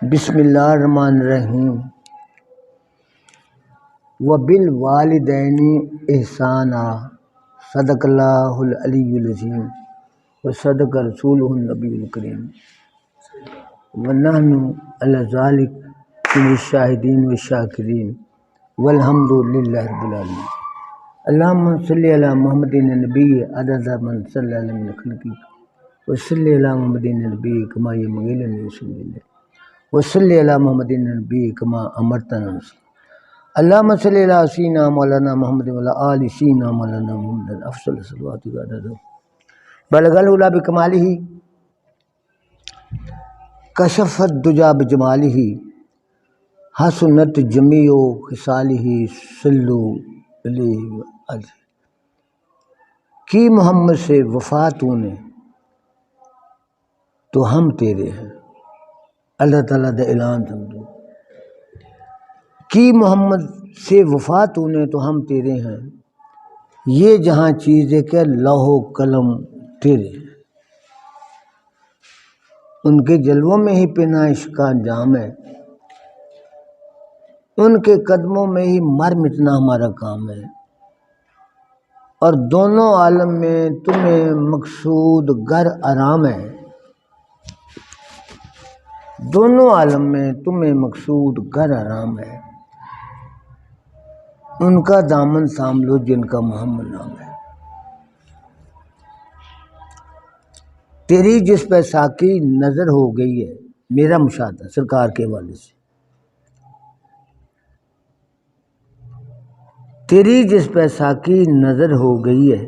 بسم اللہ الرحمن الرحیم وبالوالدین احسانا صدق اللہ العلی العظیم وصدق رسولہ النبی الکریم ونحن علی ذلک من الشاہدین والشاکرین والحمد للہ رب العالمین۔ اللہم صلی علی محمد نبی عدد من صلی علی من خلقی وصلی علی محمد نبی کما یمغیلنی رسول اللہ وصلی علی محمد نبی کما امرتنا۔ اللہم صلی علی سیدنا مولانا محمد وعلی آل سیدنا مولانا محمد افضل صلوات عدد بلغ العلا بکمالہ کشف الدجی بجمالہ حسنت جمیع خصالہ صلو علیہ وآلہ۔ کی محمد سے وفا تو نے تو ہم تیرے ہیں، اللہ تعالیٰ دا اعلان سمجھو۔ کی محمد سے وفا تو نے تو ہم تیرے ہیں، یہ جہاں چیز ہے کہ لوح و قلم تیرے ہیں۔ ان کے جلووں میں ہی پنہاں عشق کا انجام ہے، ان کے قدموں میں ہی مر مٹنا ہمارا کام ہے، اور دونوں عالم میں تمہیں مقصود گر آرام ہے، دونوں عالم میں تمہیں مقصود گر آرام ہے۔ ان کا دامن تھام لو جن کا محمد نام ہے۔ تیری جس پہ ساقی نظر ہو گئی ہے، میرا مشاہدہ سرکار کے حوالے سے، تیری جس پہ ساقی نظر ہو گئی ہے،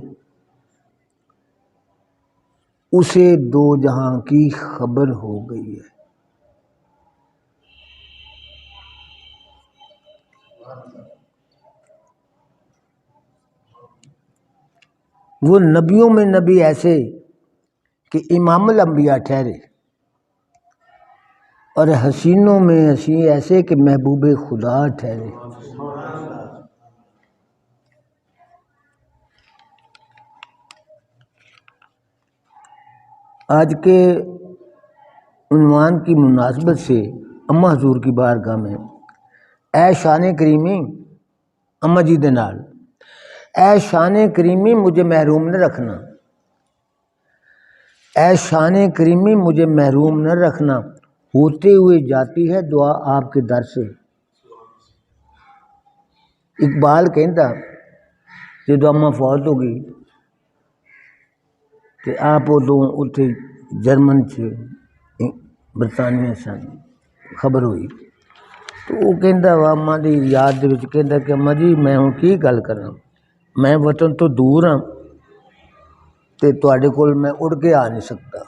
اسے دو جہاں کی خبر ہو گئی ہے۔ وہ نبیوں میں نبی ایسے کہ امام الانبیاء ٹھہرے، اور حسینوں میں حسین ایسے کہ محبوب خدا ٹھہرے۔ آج کے عنوان کی مناسبت سے اماں حضور کی بارگاہ میں اے شان کریمی اماں جی دے نال، اے شان کریمی مجھے محروم نہ رکھنا، اے شان کریمی مجھے محروم نہ رکھنا، ہوتے ہوئے جاتی ہے دعا آپ کے در سے۔ اقبال کہندا جدو اماں فوت ہو گئی تو آپ ادو اتنے جرمن سے برطانیہ سن خبر ہوئی، تو وہ کہندا وا اماں دی یاد دے وچ کہندا کہ اماں جی میں ہن کی گل کراں، میں وطن تو دور ہاں تے تواڈے کول میں اڑ کے آ نہیں سکتا،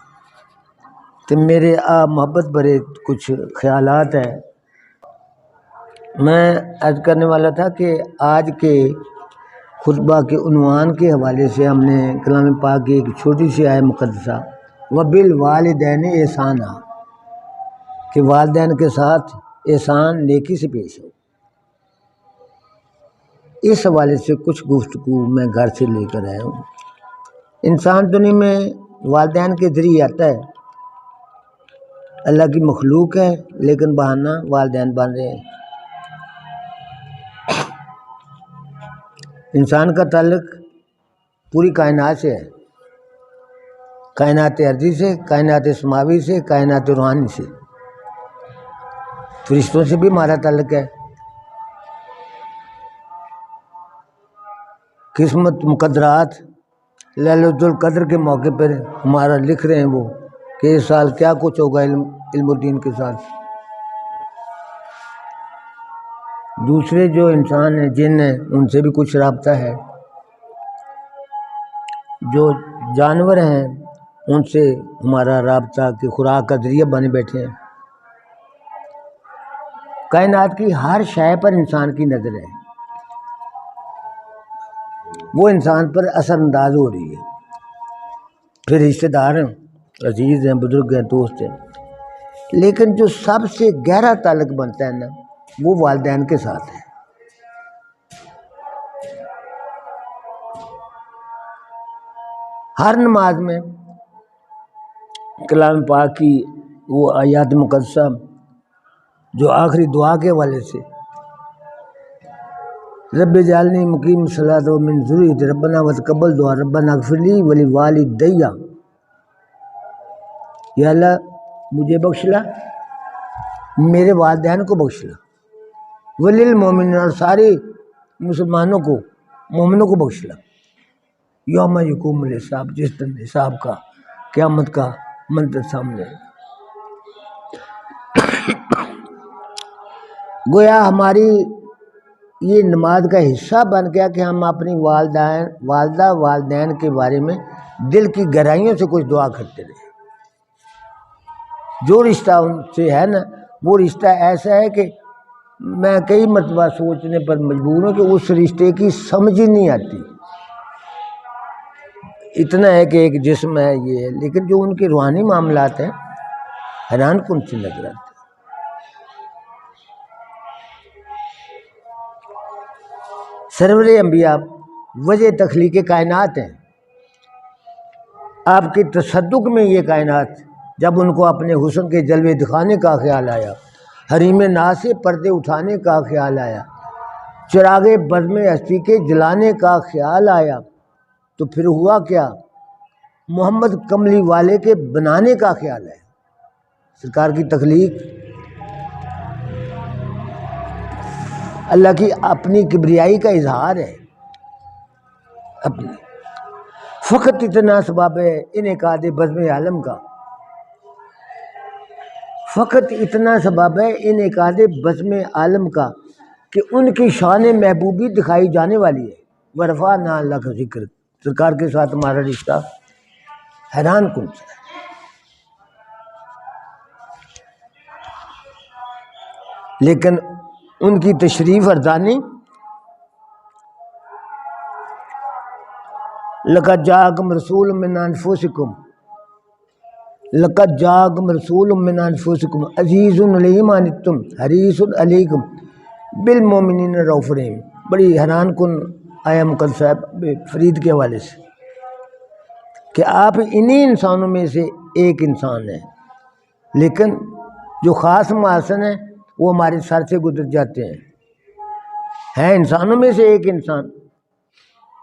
تے میرے محبت بھرے کچھ خیالات ہیں۔ میں عرض کرنے والا تھا کہ آج کے خطبہ کے عنوان کے حوالے سے ہم نے کلام پاک کی ایک چھوٹی سی آیت مقدسہ وبالوالدین احسانا، کہ والدین کے ساتھ احسان نیکی سے پیش ہو، اس حوالے سے کچھ گفتگو میں گھر سے لے کر آیا ہوں۔ انسان دنیا میں والدین کے ذریعے آتا ہے، اللہ کی مخلوق ہے لیکن بہانہ والدین بن رہے ہیں۔ انسان کا تعلق پوری کائنات سے ہے، کائنات ارضی سے، کائنات سماوی سے، کائنات روحانی سے، فرشتوں سے بھی ہمارا تعلق ہے۔ قسمت مقدرات لیلۃ القدر کے موقع پر ہمارا لکھ رہے ہیں وہ کہ اس سال کیا کچھ ہوگا علم الدین کے ساتھ۔ دوسرے جو انسان ہیں جن ہیں ان سے بھی کچھ رابطہ ہے، جو جانور ہیں ان سے ہمارا رابطہ کہ خوراک کا ذریعہ بنے بیٹھے ہیں۔ کائنات کی ہر شے پر انسان کی نظر ہے، وہ انسان پر اثر انداز ہو رہی ہے، پھر رشتہ دار ہیں، عزیز ہیں، بزرگ ہیں، دوست ہیں، لیکن جو سب سے گہرا تعلق بنتا ہے نا وہ والدین کے ساتھ ہے۔ ہر نماز میں کلام پاک کی وہ آیات مقدسہ جو آخری دعا کے حوالے سے رب جعلنی مقیم الصلاۃ ومن ذریتی ربنا وتقبل دعا ربنا اغفر لی ولوالدی، یا اللہ مجھے بخش لا، میرے والدین کو بخش لا، وللمؤمنین اور سارے مسلمانوں کو، مومنوں کو بخش لا، یوم یقوم الحساب، جس دن حساب کا، قیامت کا منظر سامنے ہے۔ گویا ہماری یہ نماز کا حصہ بن گیا کہ ہم اپنی والدہ والدین کے بارے میں دل کی گہرائیوں سے کچھ دعا کرتے رہے۔ جو رشتہ ان سے ہے نا، وہ رشتہ ایسا ہے کہ میں کئی مرتبہ سوچنے پر مجبور ہوں کہ اس رشتے کی سمجھ ہی نہیں آتی۔ اتنا ہے کہ ایک جسم ہے، یہ ہے، لیکن جو ان کے روحانی معاملات ہیں حیران کن سے نظر آتے ہیں۔ سرور انبیاء وجہ تخلیق کائنات ہیں۔ آپ کے تصدق میں یہ کائنات، جب ان کو اپنے حسن کے جلوے دکھانے کا خیال آیا، حریم ناز سے پردے اٹھانے کا خیال آیا، چراغ بزم ہستی کے جلانے کا خیال آیا، تو پھر ہوا کیا؟ محمد کملی والے کے بنانے کا خیال آیا۔ سرکار کی تخلیق اللہ کی اپنی کبریائی کا اظہار ہے۔ اپنی فقط اتنا سبب ہے انعقاد بزم عالم کا، فقط اتنا سبب ہے انعقاد بزم عالم کا کہ ان کی شان محبوبی دکھائی جانے والی ہے۔ ورفعنا لک ذکر، سرکار کے ساتھ ہمارا رشتہ حیران کن ہے۔ لیکن ان کی تشریف ارزانی، لقد جاءکم رسول من انفسکم، لقد جاءکم رسول من انفسکم عزیز علیہ ما عنتم حریص علیکم بالمؤمنین رؤوف رحیم۔ بڑی حیران کن آیا مقدس صاحب فرید کے حوالے سے کہ آپ انہی انسانوں میں سے ایک انسان ہیں، لیکن جو خاص محاسن ہیں وہ ہمارے سر سے گزر جاتے ہیں انسانوں میں سے ایک انسان،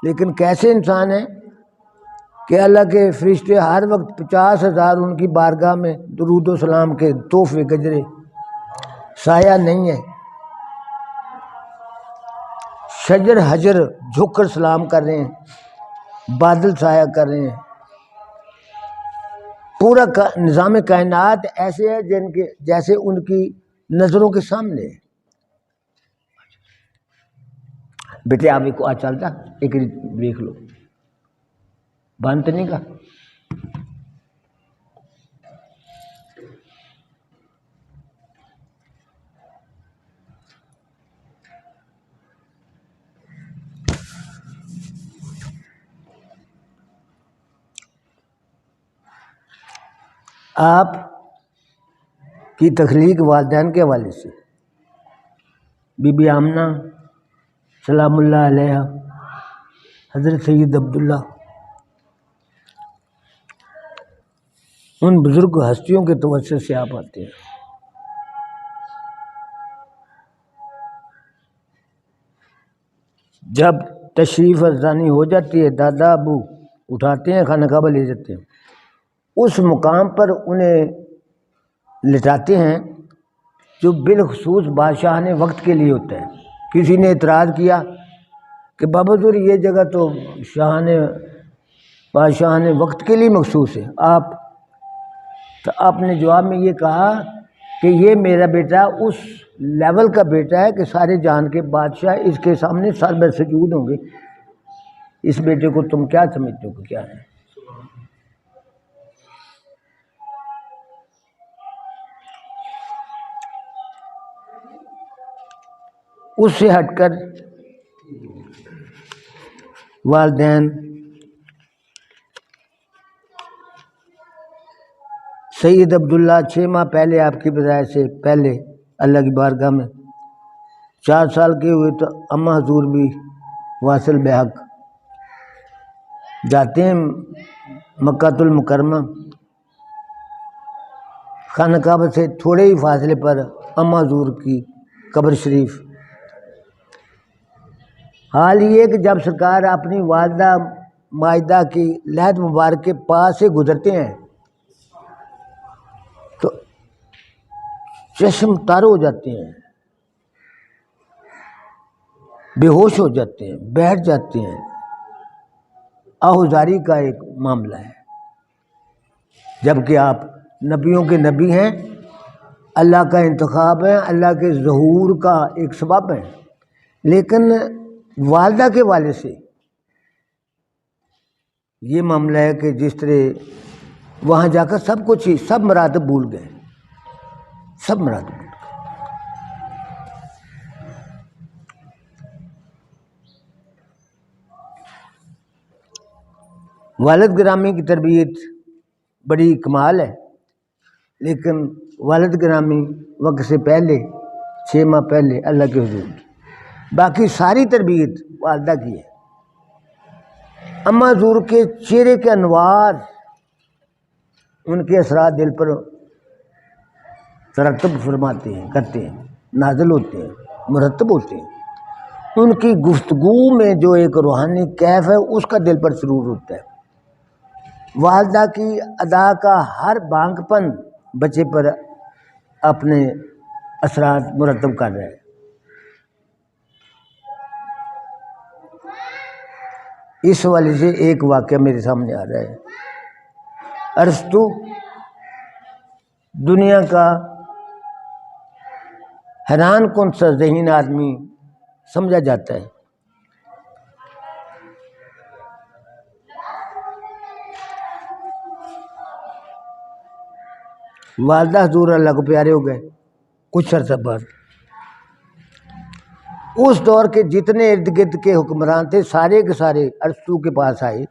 لیکن کیسے انسان ہیں کہ اللہ کے فرشتے ہر وقت 50,000 ان کی بارگاہ میں درود و سلام کے تحفے گجرے، سایہ نہیں ہے، شجر حجر جھک کر سلام کر رہے ہیں، بادل سایہ کر رہے ہیں، پورا نظام کائنات ایسے ہے جیسے ان کی نظروں کے سامنے ہے۔ بیٹے آپ کو آج چلتا ایک دیکھ لو، بند نہیں کا آپ کی تخلیق والدین کے حوالے سے، بی بی آمنہ سلام اللہ علیہ، حضرت سید عبداللہ، ان بزرگ ہستیوں کے توسط سے آپ آتے ہیں۔ جب تشریف ارزانی ہو جاتی ہے، دادا ابو اٹھاتے ہیں، خانہ کعبہ لے جاتے ہیں، اس مقام پر انہیں لٹاتے ہیں جو بالخصوص بادشاہ وقت کے لیے ہوتا ہے۔ کسی نے اعتراض کیا کہ بابا حضور یہ جگہ تو بادشاہ وقت کے لیے مخصوص ہے، آپ نے جواب میں یہ کہا کہ یہ میرا بیٹا اس لیول کا بیٹا ہے کہ سارے جہان کے بادشاہ اس کے سامنے سر بر سجود ہوں گے، اس بیٹے کو تم کیا سمجھتے ہو کہ کیا ہے؟ اس سے ہٹ کر والدین سید عبداللہ 6 ماہ پہلے آپ کی پیدائش سے پہلے اللہ کی بارگاہ میں 4 سال کے ہوئے تو اماں حضور بھی واصل بحق جاتے ہیں مکہ المکرمہ، خانہ کعبہ سے تھوڑے ہی فاصلے پر اما حضور کی قبر شریف. حال یہ کہ جب سرکار اپنی والدہ ماجدہ کی لحد مبارک کے پاس سے گزرتے ہیں تو چشم تار ہو جاتے ہیں، بے ہوش ہو جاتے ہیں، بیٹھ جاتے ہیں. آہوزاری کا ایک معاملہ ہے، جبکہ آپ نبیوں کے نبی ہیں، اللہ کا انتخاب ہے، اللہ کے ظہور کا ایک سبب ہے. لیکن والدہ کے والد سے یہ معاملہ ہے کہ جس طرح وہاں جا کر سب کچھ ہی سب مراتب بھول گئے، سب مراتب بھول گئے. والد گرامی کی تربیت بڑی کمال ہے، لیکن والد گرامی وقت سے پہلے 6 ماہ پہلے اللہ کے حضور کی، باقی ساری تربیت والدہ کی ہے. اما حضور کے چہرے کے انوار، ان کے اثرات دل پر ترتب فرماتے ہیں، کرتے ہیں، نازل ہوتے ہیں، مرتب ہوتے ہیں. ان کی گفتگو میں جو ایک روحانی کیف ہے اس کا دل پر سرور ہوتا ہے. والدہ کی ادا کا ہر بانگ پن بچے پر اپنے اثرات مرتب کر رہے ہیں. اس حوالے سے ایک واقعہ میرے سامنے آ رہا ہے. ارسطو دنیا کا حیران کن سا ذہین آدمی سمجھا جاتا ہے. والدہ حضور اللہ کو پیارے ہو گئے کچھ عرصہ بعد. اس دور کے جتنے ارد گرد کے حکمران تھے سارے کے سارے ارسطو کے پاس آئے،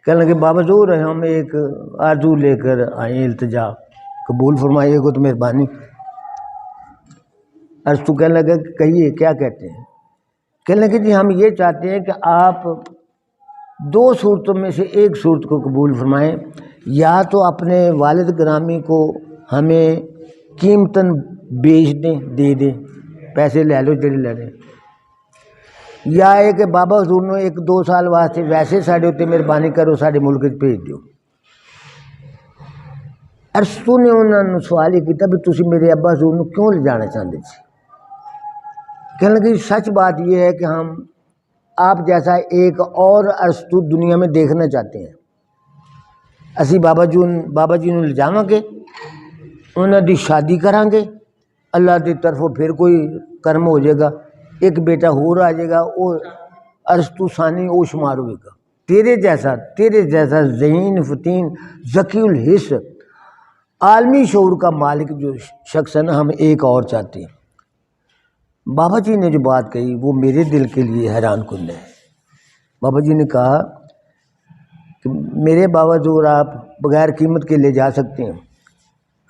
کہنے لگے بابا حضور ہم ایک آرزو لے کر آئے، التجا قبول فرمائیے گا تو مہربانی. ارسطو کہنے لگے کہیے کیا کہتے ہیں؟ کہنے لگے جی ہم یہ چاہتے ہیں کہ آپ 2 صورتوں میں سے ایک صورت کو قبول فرمائیں، یا تو اپنے والد گرامی کو ہمیں قیمتاً بیچ دیں، دے دیں، پیسے لے لو جڑے لے لیں، یا ہے کہ بابا حضور نے 1-2 سال واسطے ویسے ساڑے ہوتے مہربانی کرو ساڑے ملک بھیج دیو. ارسطو نے انہوں نے سوال یہ کیا بھی تسی میرے ابا حضور نے کیوں لے جانا چاہتے تھے؟ کہنے لگے سچ بات یہ ہے کہ ہم آپ جیسا ایک اور ارسطو دنیا میں دیکھنا چاہتے ہیں. اسی بابا جی نے لے جاواں گے، انہوں دی شادی کریں گے، اللہ کی طرفوں پھر کوئی کرم ہو جائے گا، ایک بیٹا ہور آ جائے گا، وہ ارسطو ثانی وہ شمار ہوئے گا. تیرے جیسا ذہین فتین ذکی الحس عالمی شعور کا مالک جو شخص ہے نا، ہم ایک اور چاہتے ہیں. بابا جی نے جو بات کہی وہ میرے دل کے لیے حیران کن ہے. بابا جی نے کہا کہ میرے بابا حضور آپ بغیر قیمت کے لے جا سکتے ہیں،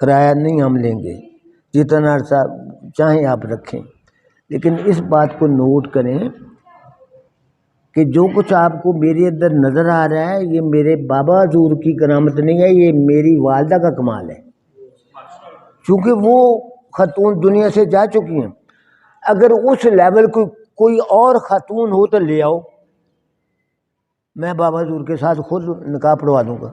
کرایہ نہیں ہم لیں گے، جتنا عرصہ چاہیں آپ رکھیں، لیکن اس بات کو نوٹ کریں کہ جو کچھ آپ کو میرے اندر نظر آ رہا ہے یہ میرے بابا حضور کی کرامت نہیں ہے، یہ میری والدہ کا کمال ہے. چونکہ وہ خاتون دنیا سے جا چکی ہیں، اگر اس لیول کوئی اور خاتون ہو تو لے آؤ، میں بابا حضور کے ساتھ خود نکاح پڑھوا دوں گا.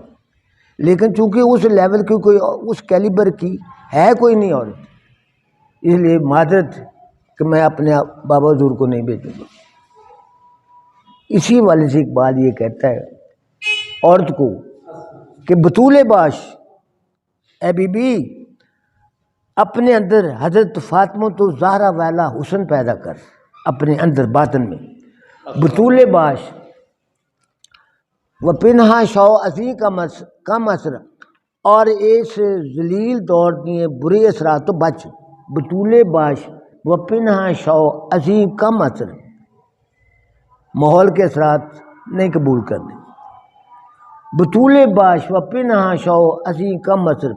لیکن چونکہ اس لیول کی کوئی اس کیلیبر کی ہے کوئی نہیں عورت، اس لیے معذرت کہ میں اپنے بابا حضور کو نہیں بھیجوں گا. اسی والے سے اقبال یہ کہتا ہے عورت کو کہ بطول باش اے بی بی اپنے اندر حضرت فاطمہ تو زہرا والا حسن پیدا کر، اپنے اندر باطن میں بطول باش و پنہا شو عظیم کم اثر، اور اس ذلیل دور دیے برے اثرات تو بچ. بطول باش و پنہا شو عظیم کم اثر، ماحول کے اثرات نہیں قبول کرنے. بطول باش و پنہا شو عظیم کم اثر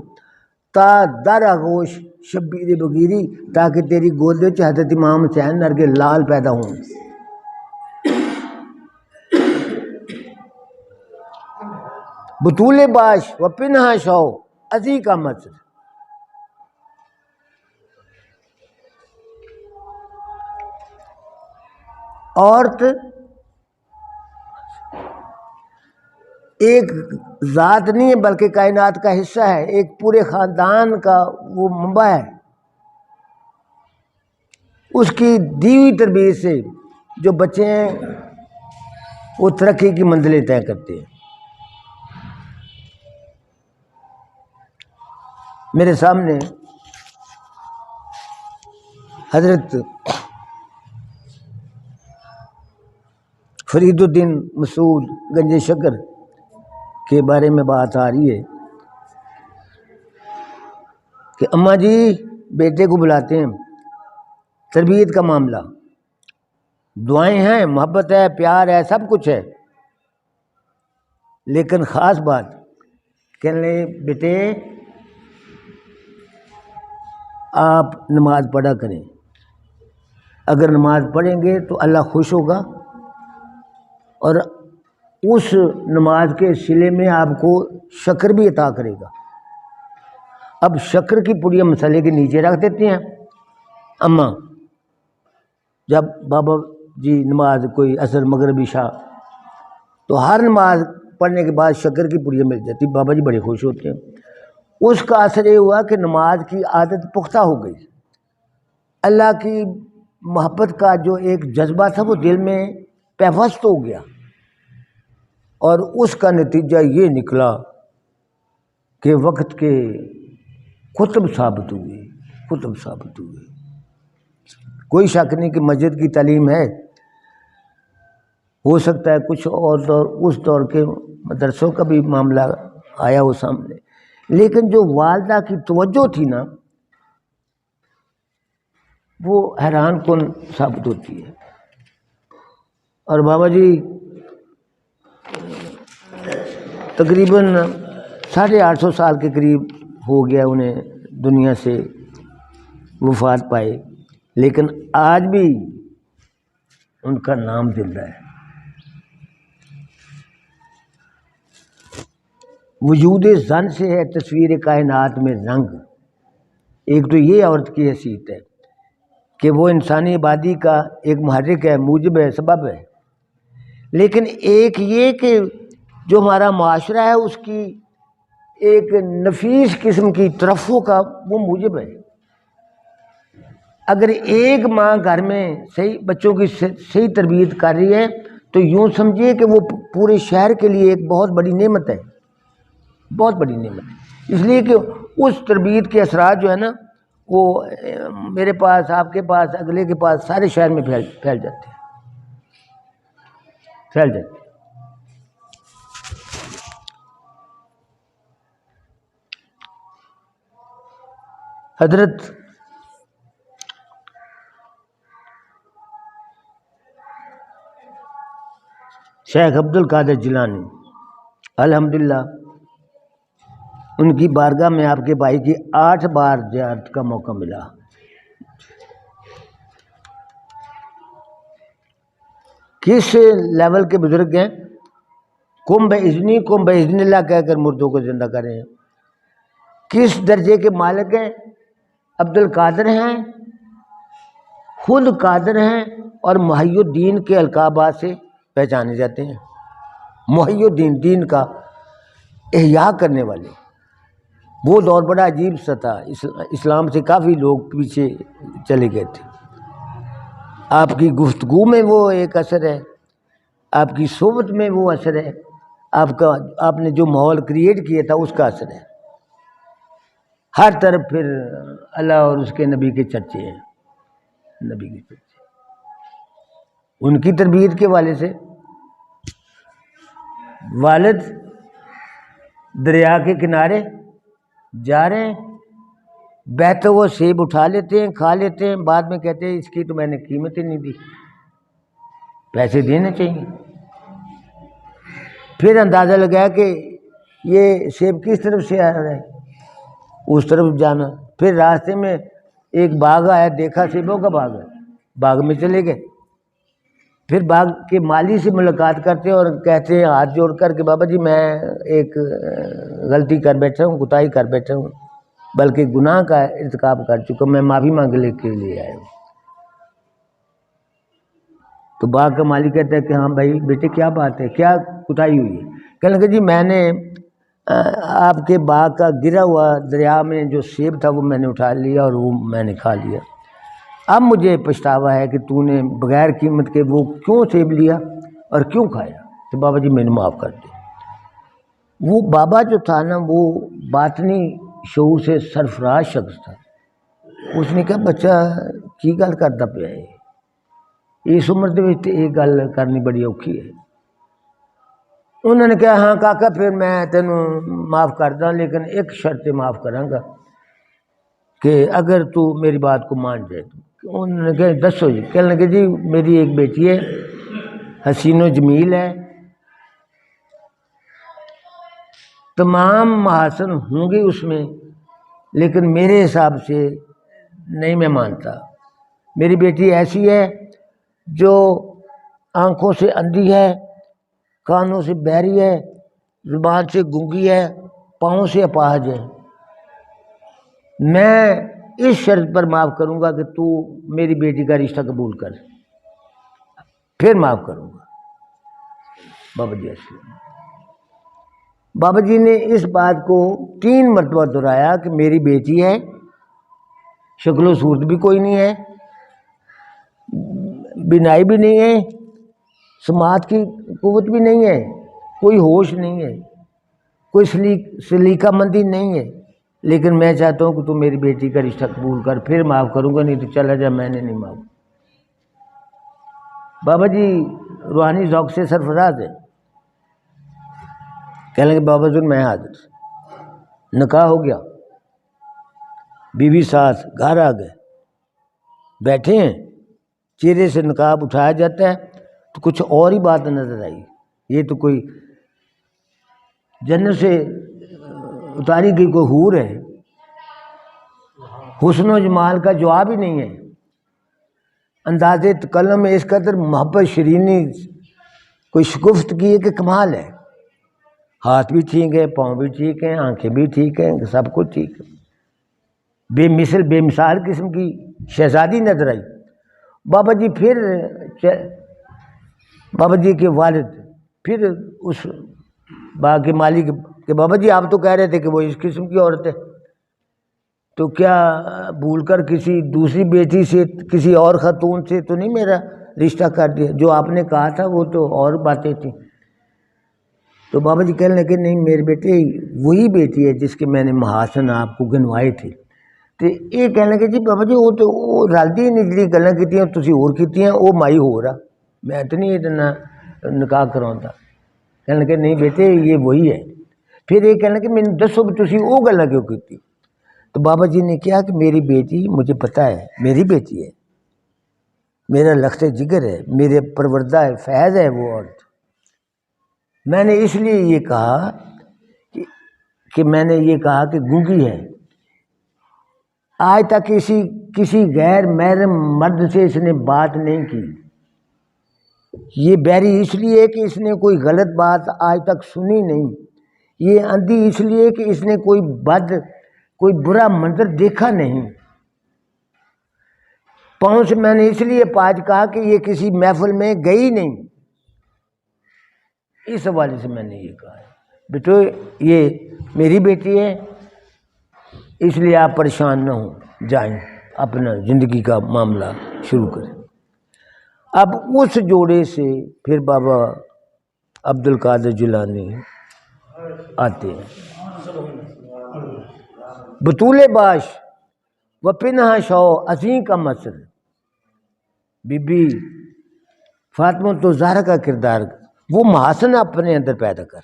تا در آغوش شبیر بگیری، تاکہ تیری گود وچ حضرت امام حسین ورگے لال پیدا ہوں. بطول باش و پنہا شو عظیم کم اثر. عورت ایک ذات نہیں ہے بلکہ کائنات کا حصہ ہے، ایک پورے خاندان کا وہ منبع ہے۔ اس کی دی ہوئی تربیت سے جو بچے ہیں وہ ترقی کی منزلیں طے کرتے ہیں۔ میرے سامنے حضرت فرید الدین مسعود گنج شکر کے بارے میں بات آ رہی ہے کہ اماں جی بیٹے کو بلاتے ہیں، تربیت کا معاملہ، دعائیں ہیں، محبت ہے، پیار ہے، سب کچھ ہے، لیکن خاص بات کہنے لگے بیٹے آپ نماز پڑھا کریں، اگر نماز پڑھیں گے تو اللہ خوش ہوگا اور اس نماز کے صلے میں آپ کو شکر بھی عطا کرے گا۔ اب شکر کی پڑیا مسئلے کے نیچے رکھ دیتے ہیں اماں، جب بابا جی نماز کوئی عصر مغرب عشاء تو ہر نماز پڑھنے کے بعد شکر کی پڑیا مل جاتی، بابا جی بڑے خوش ہوتے ہیں۔ اس کا اثر یہ ہوا کہ نماز کی عادت پختہ ہو گئی، اللہ کی محبت کا جو ایک جذبہ تھا وہ دل میں پیوست ہو گیا، اور اس کا نتیجہ یہ نکلا کہ وقت کے قطب ثابت ہوئے۔ کوئی شک نہیں کہ مسجد کی تعلیم ہے، ہو سکتا ہے کچھ اور دور اس دور کے مدرسوں کا بھی معاملہ آیا ہو سامنے، لیکن جو والدہ کی توجہ تھی نا وہ حیران کن ثابت ہوتی ہے۔ اور بابا جی تقریباً 850 سال کے قریب ہو گیا انہیں دنیا سے وفات پائے، لیکن آج بھی ان کا نام زندہ ہے۔ وجود زن سے ہے تصویر کائنات میں رنگ۔ ایک تو یہ عورت کی حیثیت ہے کہ وہ انسانی آبادی کا ایک محرک ہے، موجب ہے، سبب ہے، لیکن ایک یہ کہ جو ہمارا معاشرہ ہے اس کی ایک نفیس قسم کی طرفوں کا وہ موجب ہے۔ اگر ایک ماں گھر میں صحیح بچوں کی صحیح تربیت کر رہی ہے تو یوں سمجھیے کہ وہ پورے شہر کے لیے ایک بہت بڑی نعمت ہے، بہت بڑی نعمت ہے، اس لیے کہ اس تربیت کے اثرات جو ہے نا وہ میرے پاس، آپ کے پاس، اگلے کے پاس، سارے شہر میں پھیل جاتے ہیں۔ حضرت شیخ عبد القادر جیلانی الحمدللہ، ان کی بارگاہ میں آپ کے بھائی کی 8 بار زیارت کا موقع ملا۔ کس لیول کے بزرگ ہیں، کم بِإِذْنِ اللہ کہہ کر مردوں کو زندہ کرے ہیں۔ کس درجے کے مالک ہیں، عبد القادر ہیں، خود قادر ہیں اور محی الدین کے القابات سے پہچانے جاتے ہیں۔ محی الدین، دین کا احیاء کرنے والے۔ وہ دور بڑا عجیب سا تھا، اسلام سے کافی لوگ پیچھے چلے گئے تھے۔ آپ کی گفتگو میں وہ ایک اثر ہے، آپ کی صحبت میں وہ اثر ہے، آپ نے جو ماحول کریٹ کیا تھا اس کا اثر ہے۔ ہر طرف پھر اللہ اور اس کے نبی کے چرچے ہیں، نبی کے چرچے۔ ان کی تربیت کے والے سے والد دریا کے کنارے جا رہے ہیں، بیٹھے وہ سیب اٹھا لیتے ہیں، کھا لیتے ہیں، بعد میں کہتے ہیں اس کی تو میں نے قیمت ہی نہیں دی، پیسے دینے چاہیے۔ پھر اندازہ لگایا کہ یہ سیب کس طرف سے آ رہا ہے، اس طرف جانا۔ پھر راستے میں ایک باغ آیا، دیکھا سیبوں کا باغ ہے، باغ میں چلے گئے۔ پھر باغ کے مالی سے ملاقات کرتے ہیں اور کہتے ہیں ہاتھ جوڑ کر کہ بابا جی میں ایک غلطی کر بیٹھا ہوں، کوتاہی کر بیٹھا ہوں، بلکہ گناہ کا ارتکاب کر چکا، میں معافی مانگنے کے لیے آیا ہوں۔ تو باغ کا مالک کہتا ہے کہ ہاں بھائی بیٹے کیا بات ہے, کیا کوتاہی ہوئی ہے؟ کہنے لگے جی میں نے آپ کے باغ کا گرا ہوا دریا میں جو سیب تھا وہ میں نے اٹھا لیا اور وہ میں نے کھا لیا. اب مجھے پچھتاوا ہے کہ تو نے بغیر قیمت کے وہ کیوں سیب لیا اور کیوں کھایا؟ تو بابا جی میں نے معاف کر دیا. وہ بابا جو تھا نا وہ باطنی شعور سے سرفراز شخص تھا. اس نے کہا بچہ کی گل کرتا پیا ہے, اس عمر دے وچ یہ گل کرنی بڑی اوکھی ہے. انہوں نے کہا ہاں کاکا پھر میں تینوں معاف کردا لیکن ایک شرط پہ معاف کراں گا کہ اگر تو میری بات کو مان جائے تو. انہوں نے کہا دسو جی. کہنے لگے جی میری ایک بیٹی ہے, حسین و جمیل ہے, تمام محاسن ہوں گے اس میں, لیکن میرے حساب سے نہیں میں مانتا. میری بیٹی ایسی ہے جو آنکھوں سے اندھی ہے, کانوں سے بہری ہے, زبان سے گونگی ہے, پاؤں سے اپاہج ہے. میں اس شرط پر معاف کروں گا کہ تو میری بیٹی کا رشتہ قبول کر, پھر معاف کروں گا. بابا جی اسلم بابا جی نے اس بات کو 3 مرتبہ دہرایا کہ میری بیٹی ہے, شکل و صورت بھی کوئی نہیں ہے, بینائی بھی نہیں ہے, سماعت کی قوت بھی نہیں ہے, کوئی ہوش نہیں ہے, کوئی سلیقہ مندی نہیں ہے, لیکن میں چاہتا ہوں کہ تو میری بیٹی کا رشتہ قبول کر, پھر معاف کروں گا, نہیں تو چلا جا, میں نے نہیں معاف. بابا جی روحانی ذوق سے سرفراز ہے. کہنے لگے بابا جی میں حاضر. نکاح ہو گیا, بیوی ساتھ گھر آ گئے, بیٹھے ہیں, چہرے سے نقاب اٹھایا جاتا ہے تو کچھ اور ہی بات نظر آئی. یہ تو کوئی جنت سے اتاری گئی کوئی حور ہے. حسن و جمال کا جواب ہی نہیں ہے. انداز تکلم میں اس قدر محبت شرینی کوئی شگفت کی ہے کہ کمال ہے. ہاتھ بھی ٹھیک ہے, پاؤں بھی ٹھیک ہیں, آنکھیں بھی ٹھیک ہیں, سب کچھ ٹھیک ہے. بے مثل بے مثال قسم کی شہزادی نظر آئی. بابا جی پھر بابا جی کے والد پھر اس باغ کے مالک کہ بابا جی آپ تو کہہ رہے تھے کہ وہ اس قسم کی عورت ہے, تو کیا بھول کر کسی دوسری بیٹی سے کسی اور خاتون سے تو نہیں میرا رشتہ کر دیا؟ جو آپ نے کہا تھا وہ تو اور باتیں تھیں. تو بابا جی کہنے لگے نہیں میرے بیٹے وہی بیٹی ہے جس کے میں نے محاسن آپ کو گنوائے تھے. تو یہ کہنے لگے جی بابا جی وہ تو وہ رلدی نہیں جڑی گلاں کیتیاں تسی اور کیتیاں, وہ مائی ہو رہا, میں تو نہیں یہ نکاح کراؤندا. کہنے لگے نہیں بیٹے یہ وہی ہے. پھر یہ کہنے لگے مینوں دسو بھی تسی وہ گلاں کیوں کیتی؟ تو بابا جی نے کہا کہ میری بیٹی مجھے پتہ ہے میری بیٹی ہے, میرا لخت جگر ہے, میرے پروردہ ہے, فیض ہے وہ عورت. میں نے اس لیے یہ کہا کہ میں نے یہ کہا کہ گونگی ہے. آج تک کسی غیر محرم مرد سے اس نے بات نہیں کی. یہ بہری اس لیے کہ اس نے کوئی غلط بات آج تک سنی نہیں. یہ اندھی اس لیے کہ اس نے کوئی برا منظر دیکھا نہیں. پاؤں سے میں نے اس لیے پاج کہا کہ یہ کسی محفل میں گئی نہیں. اس حوالے سے میں نے یہ کہا ہے بیٹو یہ میری بیٹی ہے, اس لیے آپ پریشان نہ ہوں, جائیں اپنا زندگی کا معاملہ شروع کریں. اب اس جوڑے سے پھر بابا عبد القادر جیلانی آتے ہیں. بطول باش و پنہا شو عظیم کا مصر, بی بی فاطمہ تو زہرا کا کردار, وہ محاسن اپنے اندر پیدا کر,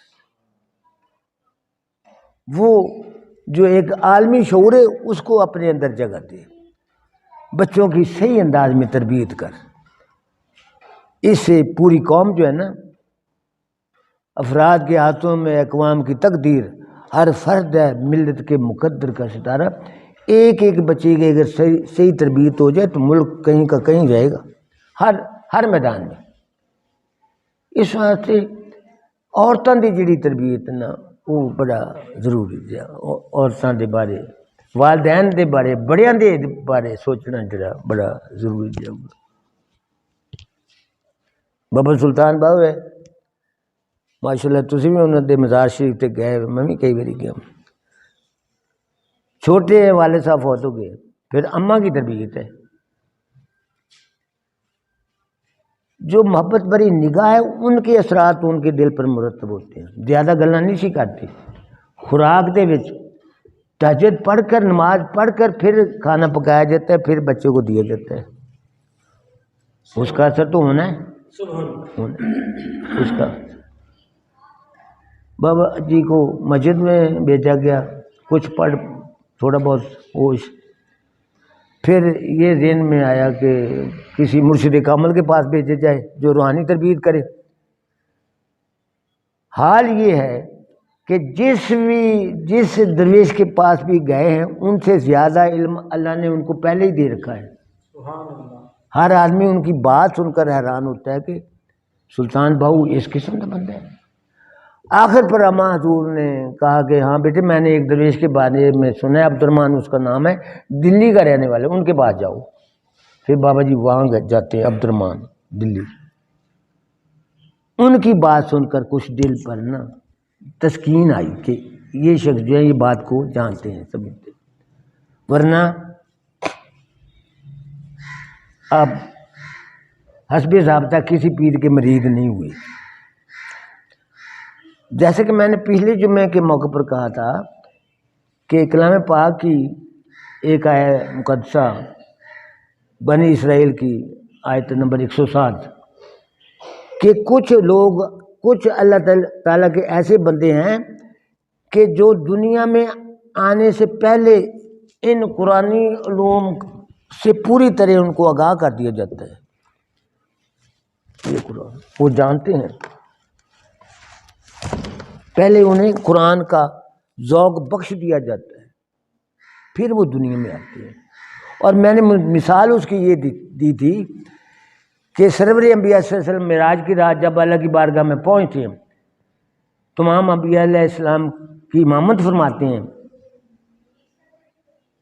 وہ جو ایک عالمی شعور ہے اس کو اپنے اندر جگہ دے, بچوں کی صحیح انداز میں تربیت کر. اس سے پوری قوم جو ہے نا, افراد کے ہاتھوں میں اقوام کی تقدیر, ہر فرد ہے ملت کے مقدر کا ستارہ. ایک ایک بچے کی اگر صحیح تربیت ہو جائے تو ملک کہیں کا کہیں جائے گا, ہر میدان میں. اس واسطے عورتوں کی جڑی تربیت نا وہ بڑا ضروری ہے. عورتوں کے بارے, والدین کے بارے, بڑیاں کے بارے سوچنا جڑا بڑا ضروری ہے. بابا سلطان باہو ہے ماشاء اللہ، تسی بھی انہوں نے مزار شریف تے گئے، میں بھی کئی باری گیا. چھوٹے والد صاحب فوت ہو گئے، پھر اماں کی تربیت ہے. جو محبت بری نگاہ ہے ان کے اثرات ان کے دل پر مرتب ہوتے ہیں. زیادہ گلاں نہیں سکھاتے. خوراک دے وچ تہجد پڑھ کر، نماز پڑھ کر پھر کھانا پکایا جاتا ہے، پھر بچے کو دیا جاتا ہے. اس کا اثر تو ہونا ہے، اس کا. بابا جی کو مسجد میں بھیجا گیا، کچھ پڑھ تھوڑا بہت ہوش. پھر یہ ذہن میں آیا کہ کسی مرشد کامل کے پاس بھیجے جائے جو روحانی تربیت کرے. حال یہ ہے کہ جس درویش کے پاس بھی گئے ہیں ان سے زیادہ علم اللہ نے ان کو پہلے ہی دے رکھا ہے. ہر آدمی ان کی بات سن کر حیران ہوتا ہے کہ سلطان باہو اس قسم کا بندہ ہے. آخر پر اماں حضور نے کہا کہ ہاں بیٹے، میں نے ایک درویش کے بارے میں سنا ہے، عبد الرحمن اس کا نام ہے، دلی کا رہنے والے، ان کے پاس جاؤ. پھر بابا جی وہاں جاتے ہیں، عبد الرحمن دلی. ان کی بات سن کر کچھ دل پر نا تسکین آئی کہ یہ شخص جو ہے یہ بات کو جانتے ہیں، سمجھتے ہیں. ورنہ آپ حسب ضابطہ کسی پیر کے مرید نہیں ہوئے. جیسے کہ میں نے پچھلے جمعے کے موقع پر کہا تھا کہ کلام پاک کی ایک آیت مقدسہ بنی اسرائیل کی آیت نمبر 107 کہ کچھ لوگ، کچھ اللہ تعالیٰ کے ایسے بندے ہیں کہ جو دنیا میں آنے سے پہلے ان قرآنی علوم سے پوری طرح ان کو آگاہ کر دیا جاتا ہے. یہ قرآن وہ جانتے ہیں، پہلے انہیں قرآن کا ذوق بخش دیا جاتا ہے، پھر وہ دنیا میں آتے ہیں. اور میں نے مثال اس کی یہ دی تھی کہ سرور انبیاء صلی اللہ علیہ وسلم معراج کی رات جب اللہ کی بارگاہ میں پہنچتے ہیں، تمام انبیاء علیہ السلام کی امامت فرماتے ہیں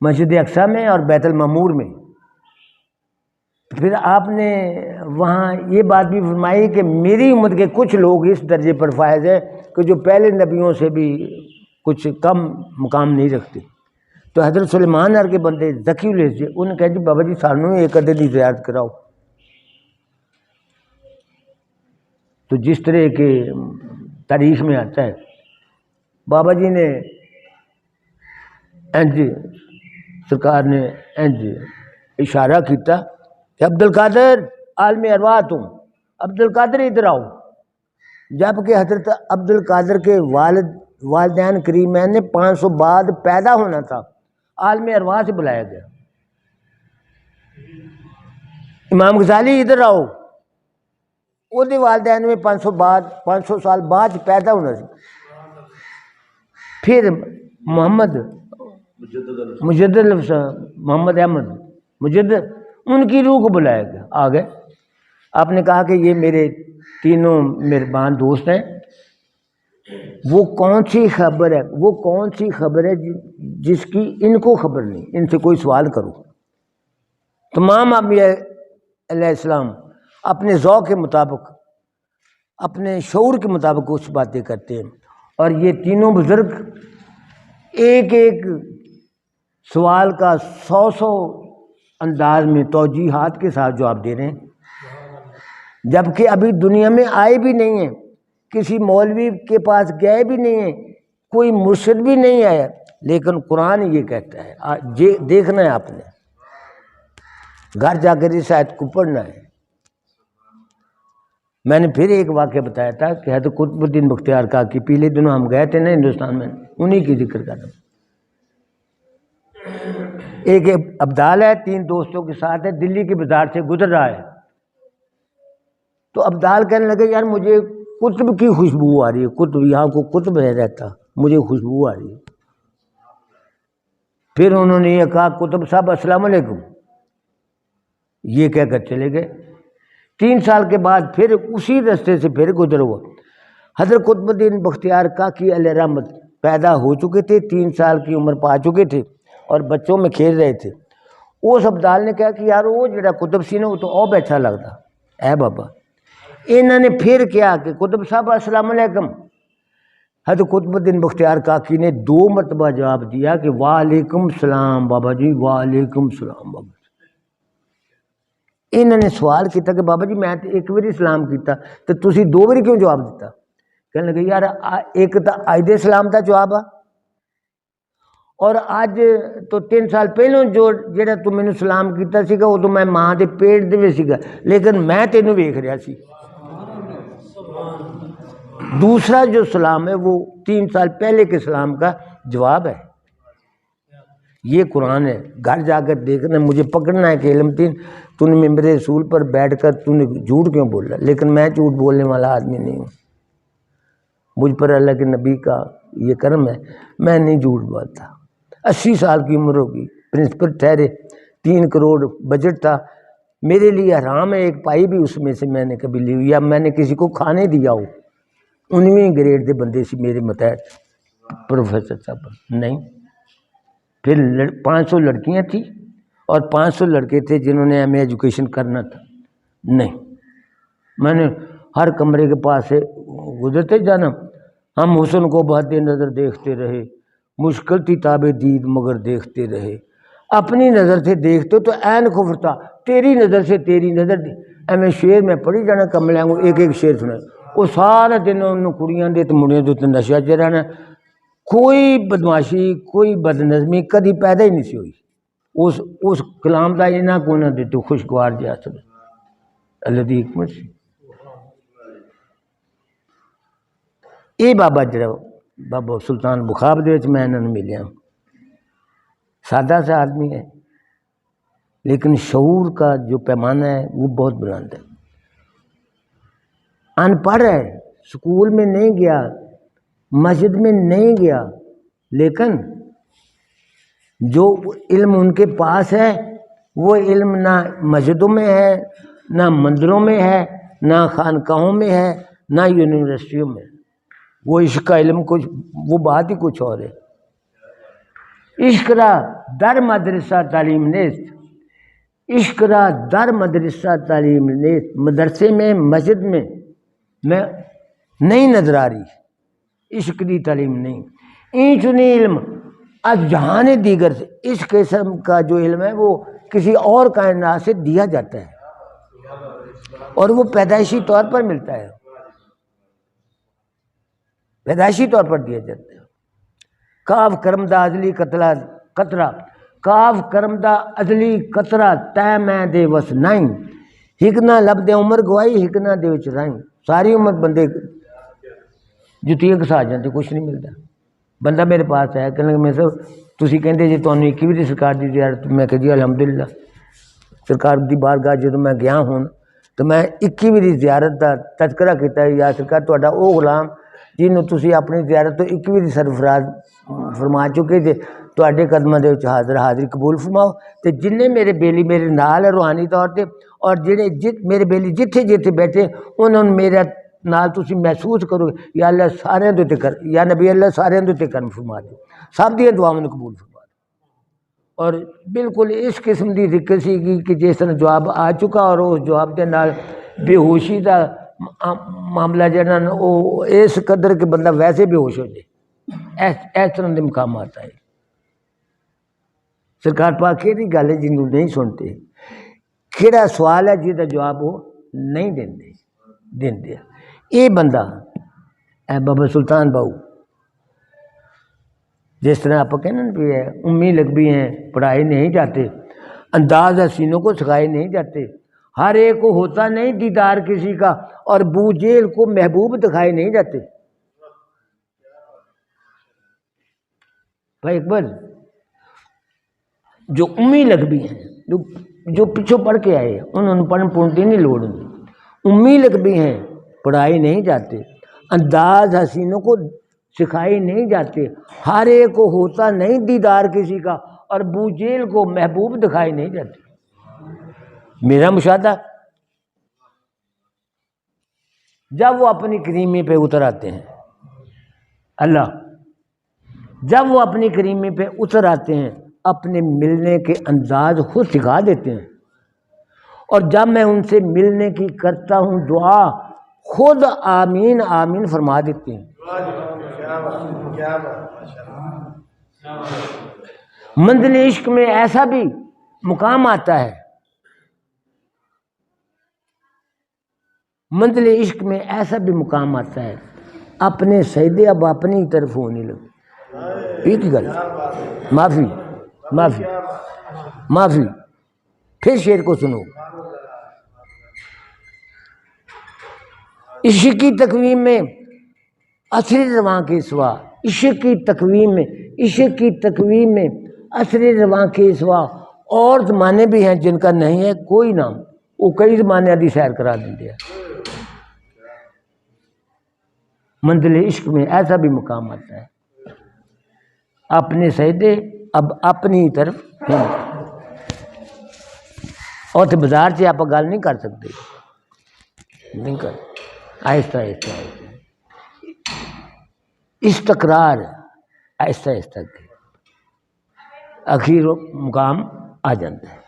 مسجد اقصیٰ میں اور بیت المعمور میں. پھر آپ نے وہاں یہ بات بھی فرمائی کہ میری امت کے کچھ لوگ اس درجے پر فائز ہیں کہ جو پہلے نبیوں سے بھی کچھ کم مقام نہیں رکھتے. تو حضرت سلیمان کے بندے ذکی الحج سے انہوں نے کہا جی بابا جی سانوں ایک ادھے دی زیارت کراؤ. تو جس طرح کے تاریخ میں آتا ہے، بابا جی نے انج سرکار نے انج اشارہ کیتا کہ عبد القادر عالم ارواح تم، عبد القادر ادھر آؤ. جب کہ حضرت عبد القادر کے والدین کریمین نے 500 بعد پیدا ہونا تھا، عالم ارواح سے بلایا گیا. امام غزالی ادھر آؤ، وہ والدین میں 500 سال بعد پیدا ہونا سی. پھر محمد مجدد محمد احمد مجدد، ان کی روح کو بلایا گیا، آ گئے. آپ نے کہا کہ یہ میرے تینوں مہربان دوست ہیں، وہ کون سی خبر ہے، وہ کون سی خبر ہے جس کی ان کو خبر نہیں، ان سے کوئی سوال کرو. تمام انبیاء علیہ السلام اپنے ذوق کے مطابق، اپنے شعور کے مطابق کچھ باتیں کرتے ہیں، اور یہ تینوں بزرگ ایک ایک سوال کا 100 انداز میں توجیحات کے ساتھ جواب دے رہے ہیں، جبکہ ابھی دنیا میں آئے بھی نہیں ہیں، کسی مولوی کے پاس گئے بھی نہیں ہیں، کوئی مرشد بھی نہیں آیا. لیکن قرآن یہ کہتا ہے، دیکھنا ہے آپ نے، گھر جا کر اس آیت کو پڑھنا ہے. میں نے پھر ایک واقعہ بتایا تھا کہ حضرت قطب الدین بختیار کاکی، پہلے دنوں ہم گئے تھے نا ہندوستان میں، انہی کی ذکر کر رہا ہوں. ایک ابدال ہے، 3 دوستوں کے ساتھ ہے، دلی کے بازار سے گزر رہا ہے. تو ابدال کہنے لگے یار مجھے قطب کی خوشبو آ رہی ہے، قطب یہاں کو قطب ہے رہتا، مجھے خوشبو آ رہی ہے. پھر انہوں نے یہ کہا قطب صاحب السلام علیکم، یہ کہہ کر چلے گئے. 3 سال کے بعد پھر اسی راستے سے پھر گزر ہوا. حضرت قطب الدین بختیار کاکی علیہ رحمت پیدا ہو چکے تھے، 3 سال کی عمر پا چکے تھے اور بچوں میں کھیل رہے تھے. اس ابدال نے کہا کہ یار وہ جڑا قطب سی نا وہ تو او بیٹھا لگتا ہے بابا. انہوں نے پھر کیا کہ قطب صاحب السلام علیکم. حضرت قطب الدین بختیار کاکی نے 2 مرتبہ جواب دیا کہ وعلیکم السلام بابا جی، وعلیکم السلام بابا جی. انہوں نے سوال کیا کہ بابا جی میں ایک باری سلام کیتا تو تسی 2 باری کیوں جواب دیتا؟ کہنے لگے یار ایک تو اج دے سلام کا جواب آ، اور اج تو 3 سال پہلوں جڑا تو مینوں سلام کیتا سی گا وہ تو میں ماں دے پیٹ دے وچ سی گا، لیکن میں تینوں ویکھ رہا سی. دوسرا جو سلام ہے وہ 3 سال پہلے کے سلام کا جواب ہے. یہ قرآن ہے، گھر جا کر دیکھنا. مجھے پکڑنا ہے کہ علم تین تو نے ممبر رسول پر بیٹھ کر تو نے جھوٹ کیوں بولا، لیکن میں جھوٹ بولنے والا آدمی نہیں ہوں. مجھ پر اللہ کے نبی کا یہ کرم ہے، میں نہیں جھوٹ بولتا. 80 سال کی عمر ہوگی، پرنسپل ٹھہرے، 3 کروڑ بجٹ تھا. میرے لیے حرام ہے ایک پائی بھی اس میں سے میں نے کبھی لی یا میں نے کسی کو کھانے دیا ہو. 19ویں گریڈ دے بندے سی میرے متحد پروفیسر صاحب نہیں. پھر 500 لڑکیاں تھیں اور 500 لڑکے تھے جنہوں نے ایم اے ایجوکیشن کرنا تھا. نہیں، میں نے ہر کمرے کے پاس سے گزرتے جانا. ہم حسن کو بہت نظر دیکھتے رہے، مشکل تھی تاب دید مگر دیکھتے رہے. اپنی نظر سے دیکھتے تو عین کفر تھا، تیری نظر سے تیری نظر ایویں شعر میں پڑھی جانا کملے کو ایک ایک شعر سنا. وہ سارا دن انہوں کڑیاں دے تو منڈیاں دے نشہ چ رہنا. کوئی بدماشی کوئی بدنظمی کدی پیدا ہی نہیں سی ہوئی. اس کلام کا یہاں کو نہ دیتے خوشگوار جی اثر اللہ دی حکمت سی. یہ بابا جڑا بابا سلطان بخاب دے وچ میں انہوں نے ملیا. سادہ سا آدمی ہے لیکن شعور کا جو پیمانہ ہے وہ بہت بلند ہے. ان پڑھ ہے، سکول میں نہیں گیا، مسجد میں نہیں گیا، لیکن جو علم ان کے پاس ہے وہ علم نہ مسجدوں میں ہے، نہ مندروں میں ہے، نہ خانقاہوں میں ہے، نہ یونیورسٹیوں میں. وہ عشق کا علم کچھ، وہ بات ہی کچھ اور ہے. عشق را در مدرسہ تعلیم نیست، عشق را در مدرسہ تعلیم نیست. مدرسے میں مسجد میں نہیں نظر آ رہی عشق کی تعلیم نہیں. این چنی علم از جہان دیگر سے، اس قسم کا جو علم ہے وہ کسی اور کائنات سے دیا جاتا ہے اور وہ پیدائشی طور پر ملتا ہے، پیدائشی طور پر دیا جاتا ہے. کاف کرمدہ ازلی قطرہ، کاف کرمدہ ازلی قطرہ تے میں دے وس نائیں، ہکنا لب دے عمر گوائی ہکنا دے وچ رائیں. ساری عمر بندے جتیاں کسا جاتے، کچھ نہیں ملتا. بندہ میرے پاس آیا کہنے میں سر تسی کہندے جی تانوں 21ویں سرکار دی زیارت. میں کہ جی الحمدللہ سرکار دی بارگاہ جدوں میں گیا ہوں تو میں 21ویں زیارت دا تذکرہ کیتا ہے. یا سرکار تہاڈا او غلام جنوں تسی اپنی زیارت تو 21ویں سرفراز فرما چکے جے، تہاڈے قدماں دے وچ حاضری قبول فرماؤ. تے جننے میرے بیلی میرے نال ہے روحانی طور تے، اور جڑے میرے بیلی جتھے جتھے بیٹھے انہوں نے میرا نال تسی محسوس کرو یا اللہ سارے دے کر، یا نبی اللہ سارے دے کرم فرما دو، سب دی دعاواں نوں قبول فرما دو. اور بالکل اس قسم دی ذکر سی کہ جس طرح جواب آ چکا اور اس جواب دے نال بے ہوشی دا معاملہ جہاں وہ اس قدر کہ بندہ ویسے بے ہوش ہو جائے، اس طرح کے مقامات آئے. سرکار پاک یہ گل ہے جنوں نہیں سنتے، کہڑا سوال ہے جہاں جواب وہ نہیں دے. یہ بندہ اے بابا سلطان باؤ جس طرح آپ کہنا بھی ہے امی لگ بھی ہیں، پڑھائے نہیں جاتے، انداز حسینوں کو سکھائے نہیں جاتے، ہر ایک کو ہوتا نہیں دیدار کسی کا، اور بو جیل کو محبوب دکھائے نہیں جاتے. بھائی اکبر جو امی لگ بھی ہیں، جو پیچھوں پڑھ کے آئے انہوں نے پڑھن پڑھنے نہیں لوڑ ہوتی. امی لگ بھی ہیں، پڑھائے نہیں جاتے، انداز حسینوں کو سکھائے نہیں جاتے، ہر ایک کو ہوتا نہیں دیدار کسی کا، اور بو جیل کو محبوب دکھائے نہیں جاتے. میرا مشاہدہ جب وہ اپنی کریمی پہ اتر آتے ہیں، اللہ جب وہ اپنی کریمی پہ اتر آتے ہیں اپنے ملنے کے انداز خود سکھا دیتے ہیں. اور جب میں ان سے ملنے کی کرتا ہوں دعا خود آمین آمین فرما دیتے ہیں۔ منزل عشق میں ایسا بھی مقام آتا ہے، منزل عشق میں ایسا بھی مقام آتا ہے، اپنے سجدے اب اپنی طرف ہونے لگے۔ ایک گل، معافی معافی معافی، پھر شعر کو سنو۔ عشق کی تقویم میں اثر رواں کے سوا، عشق کی تقویم میں، عشق کی تقویم میں اثر رواں کے سوا اور زمانے بھی ہیں جن کا نہیں ہے کوئی نام، وہ کئی زمانے دی سیر کرا دیتے ہیں۔ منزل عشق میں ایسا بھی مقام آتا ہے، اپنے سجدے اب اپنی طرف ہیں، اور تو بازار سے آپ گل نہیں کر سکتے، نہیں کر، آہستہ آہستہ استقرار، آہستہ آہستہ اخیر مقام آ جاتا ہے۔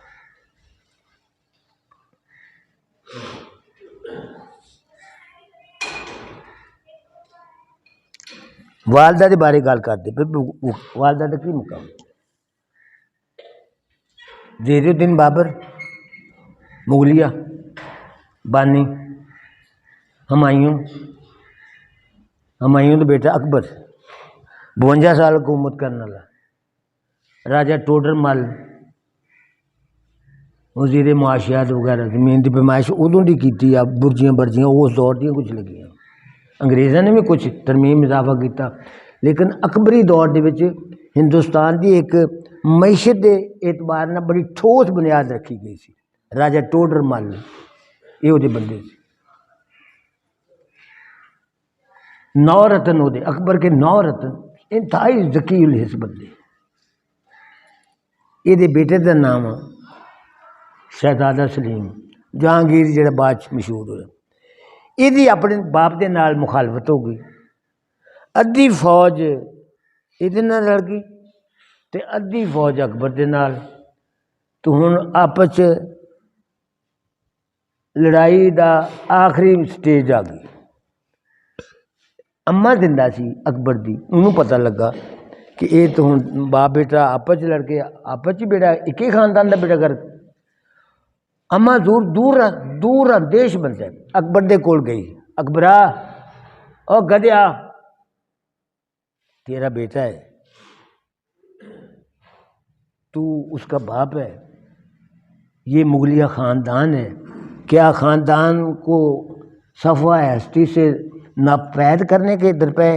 والدہ کے بارے گل کرتے پھر والدہ کا کی مقام؟ زیر الدین بابر، مغلیہ بانی، ہمایوں کا بیٹا اکبر 52 سال حکومت کرنے والا، راجہ ٹوڈر مل وزیر معاشیات وغیرہ، زمین کی پیمائش ادوں کی کی، برجیاں برجیاں اس دور دیا کچھ لگیاں، انگریزوں نے بھی کچھ ترمیم اضافہ کیتا، لیکن اکبری دور دے وچ ہندوستان کی ایک معیشت کے اعتبار نہ بڑی ٹھوس بنیاد رکھی گئی سی۔ راجہ ٹوڈر مل یہ وہ بندے سی، 9 رتن وہ اکبر کے 9 رتن، انتہائی ذکی الحس بندے۔ یہ بیٹے کا نام شہزادہ سلیم جہانگیر جڑا بعد مشہور ہوا، یہ اپنے باپ کے نال مخالفت ہو گئی، ادھی فوج یہ رل گئی تے ادھی فوج اکبر دے نال، تو ہن آپس لڑائی دا آخری سٹیج آ گئی۔ اماں زندہ سی اکبر دی، انہوں پتہ لگا کہ یہ تو ہن باپ بیٹا آپس لڑ کے آپس ہی بیٹا ایک ہی خاندان دا بیٹا کر، اماں دور اندیش بنتا ہے، اکبر دے کول گئی، اکبرا او گدیا تیرا بیٹا ہے، تو اس کا باپ ہے، یہ مغلیہ خاندان ہے، کیا خاندان کو صفوہ ہستی سے ناپید کرنے کے در پہ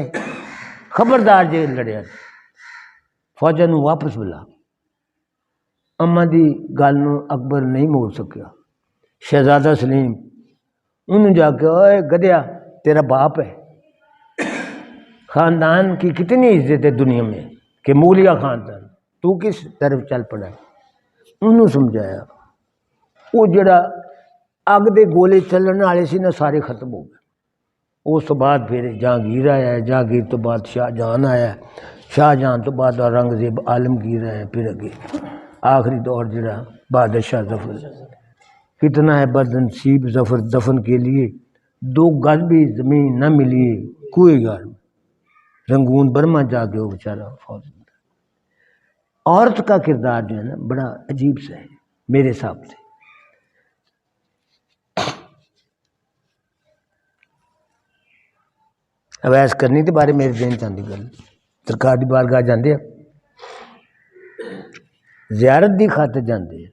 خبردار جے لڑیا، فوجاں نوں واپس بلا۔ اماں دی گل نوں اکبر نہیں موڑ سکیا، شہزادہ سلیم انہوں جا کے اوے گدیا تیرا باپ ہے، خاندان کی کتنی عزت ہے دنیا میں کہ مغلیہ خاندان، تو کس طرف چل پڑا ہے؟ انہوں سمجھایا، وہ جڑا اگ دے گولے چلن والے سی نا سارے ختم ہو گئے۔ اس تو بعد پھر جہانگیر آیا ہے، جہانگیر تو بعد شاہ جہان آیا ہے، شاہ جہان تو بعد اورنگزیب عالمگیر آیا، پھر اگے آخری دور جڑا بہادر شاہ ظفر۔ کتنا ہے بدنصیب ظفر دفن کے لیے 2 گز بھی زمین نہ ملی کوئی گھر میں، رنگون برما جا کے وہ بیچارہ فوت۔ عورت کا کردار جو ہے نا بڑا عجیب سا ہے میرے حساب سے۔ اویس کرنی کے بارے میرے ذہن چاندی گل، سرکار دی بارگاہ جاندے ہیں، زیارت دی خاطر جاندے ہیں،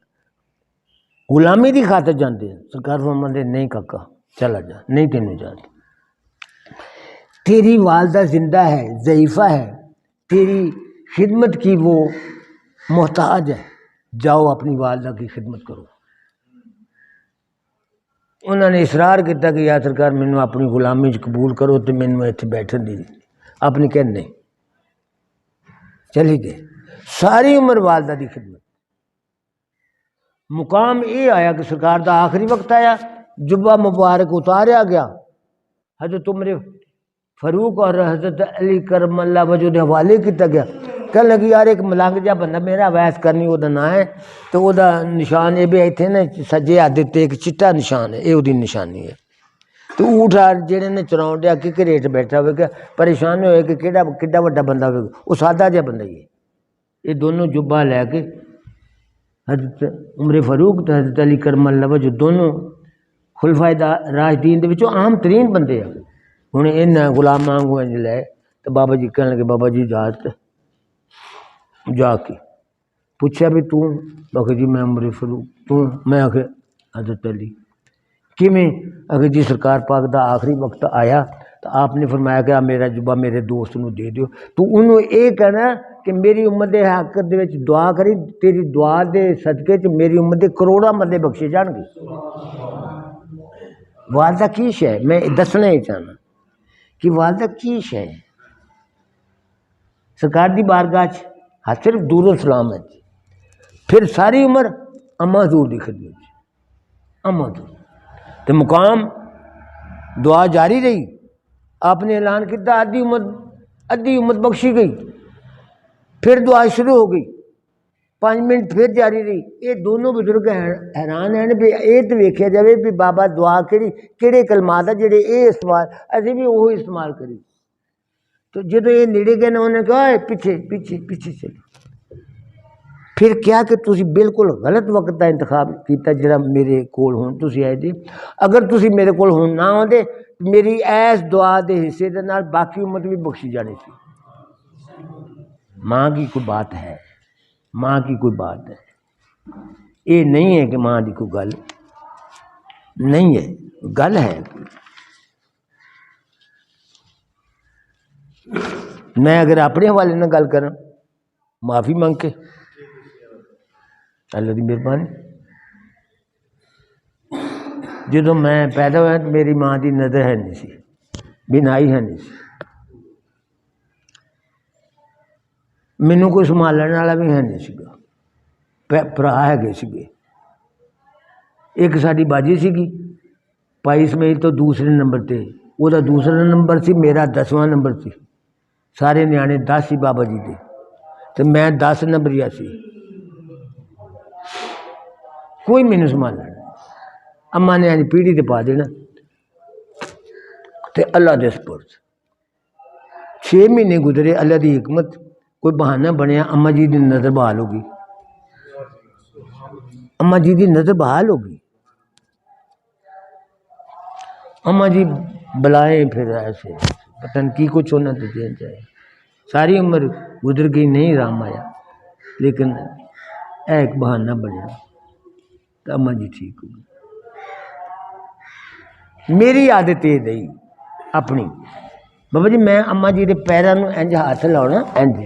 غلامی دی خاطر جاندے ہیں، سرکار فرماندے نہیں کاکا چلا جا، نہیں تینوں جاتے، تیری والدہ زندہ ہے، ضعیفہ ہے، تیری خدمت کی وہ محتاج ہے، جاؤ اپنی والدہ کی خدمت کرو۔ انہوں نے اصرار کیا کہ یا سرکار مینوں اپنی غلامی قبول کرو تو مینوں اتنے بیٹھن دی، اپنی کہ نہیں، چلی گئے ساری عمر والدہ دی خدمت۔ مقام یہ آیا کہ سرکار دا آخری وقت آیا، جبہ مبارک اتاریا گیا، حضرت عمر فاروق اور حضرت علی کرم اللہ وجہ دے حوالے کیتا گیا، کہنے لگی یار ایک ملنگ جا بندہ میرا ویس کرنی وہ نہ ہے تو وہ نشان یہ بھی اتنے نا سجے ہاتھ دیتے ایک چٹا نشان ہے، یہ وہ نشانی ہے، تو اونٹ جہے نے چراؤ ڈیا کہ ریٹ بیٹھا ہوئے گا پریشان ہوئے کہ کہڑا وڈا بندہ ہوئے گا، وہ سادہ جہا بندہ ہی ہے۔ یہ دونوں جبہ لے کے حضرت عمر فاروق تو حضرت علی کرم اللہ وجہ دونوں خلفائے راشدین دے وچوں عام ترین بندے ہیں۔ ہوں ان غلام مانگو انج لے تو بابا جی کہنے لگے بابا جی اجازت جا کے پوچھا بھی تو آخر جی میں عمر فاروق تو میں آخر حضرت علی کیویں اگر جی سرکار پاک دا آخری وقت آیا تو آپ نے فرمایا کہ میرا جبہ میرے دوست نو دے دیو، تو انہوں یہ کہنا کہ میری امت دے حق دے وچ دعا کری، تیری دعا دے صدقے چ میری امت دے کروڑا مندے بخشے جان گے۔ والدہ کی شے میں دسنا ہی چاہنا کہ والدہ کی شے سرکار دی بارگاہ صرف دور و سلام ہے، پھر ساری عمر اما حضور دی خدمت اما حضور تو مقام دعا جاری رہی۔ آپ نے اعلان کیا ادھی امت بخشی گئی، پھر دعا شروع ہو گئی، 5 منٹ پھر جاری رہی۔ یہ دونوں بزرگ حیران ہیں بھی یہ تو ویکھیا جائے بھی بابا دعا کہڑے کلمات ہے جڑے یہ استعمال ابھی بھی وہی استعمال کری۔ تو جدو یہ نیڑے گئے نا انہوں نے کہا پیچھے پیچھے پیچھے چلو، پھر کیا کہ تسی بالکل غلط وقت کا انتخاب کیتا جڑا میرے کول ہون تسی آئے جی، اگر تسی میرے کول ہون نہ آتے میری ایس دعا دے حصے دے نال باقی امت بھی بخشی جانی تھی۔ ماں کی کوئی بات ہے، ماں کی کوئی بات ہے، یہ نہیں ہے کہ ماں کی کوئی گل نہیں ہے، گل ہے۔ میں اگر اپنے حوالے نہ گل کروں معافی منگ کے اللہ کی مہربانی، جدو میں پیدا ہوا تو میری ماں کی نظر ہے نہیں سی، بینائی ہے نہیں سی، مینوں کوئی سنبھالنے والا بھی ہے نہیں سگا، بھرا ہے سگے، ایک ساری باجی سیگی پائی سمیت تو دوسرے نمبر تے، وہ دوسرا نمبر سی، میرا 10واں نمبر سی، سارے نیانے 10 سی بابا جی دے تو میں 10 نمبریا سی، کوئی مینوں سنبھالنا اما نے پیڑھی تے پا دینا تے اللہ دے سپرد۔ 6 مہینے گزرے، اللہ دی حکمت کوئی بہانہ بنیا، اما جی دی نظر بحال ہو گئی، اما جی دی نظر بحال ہو گئی، اما جی بلائیں پھر ایسے پتہ نہیں کی کچھ ہونا تو دین چاہے، ساری عمر گزر گئی نہیں رام آیا، لیکن ایک بہانہ بنیا تو اما جی ٹھیک ہو گئی۔ میری عادت یہ رہی اپنی بابا جی میں اما جی کے پیروں میں انج ہاتھ لاؤنا انج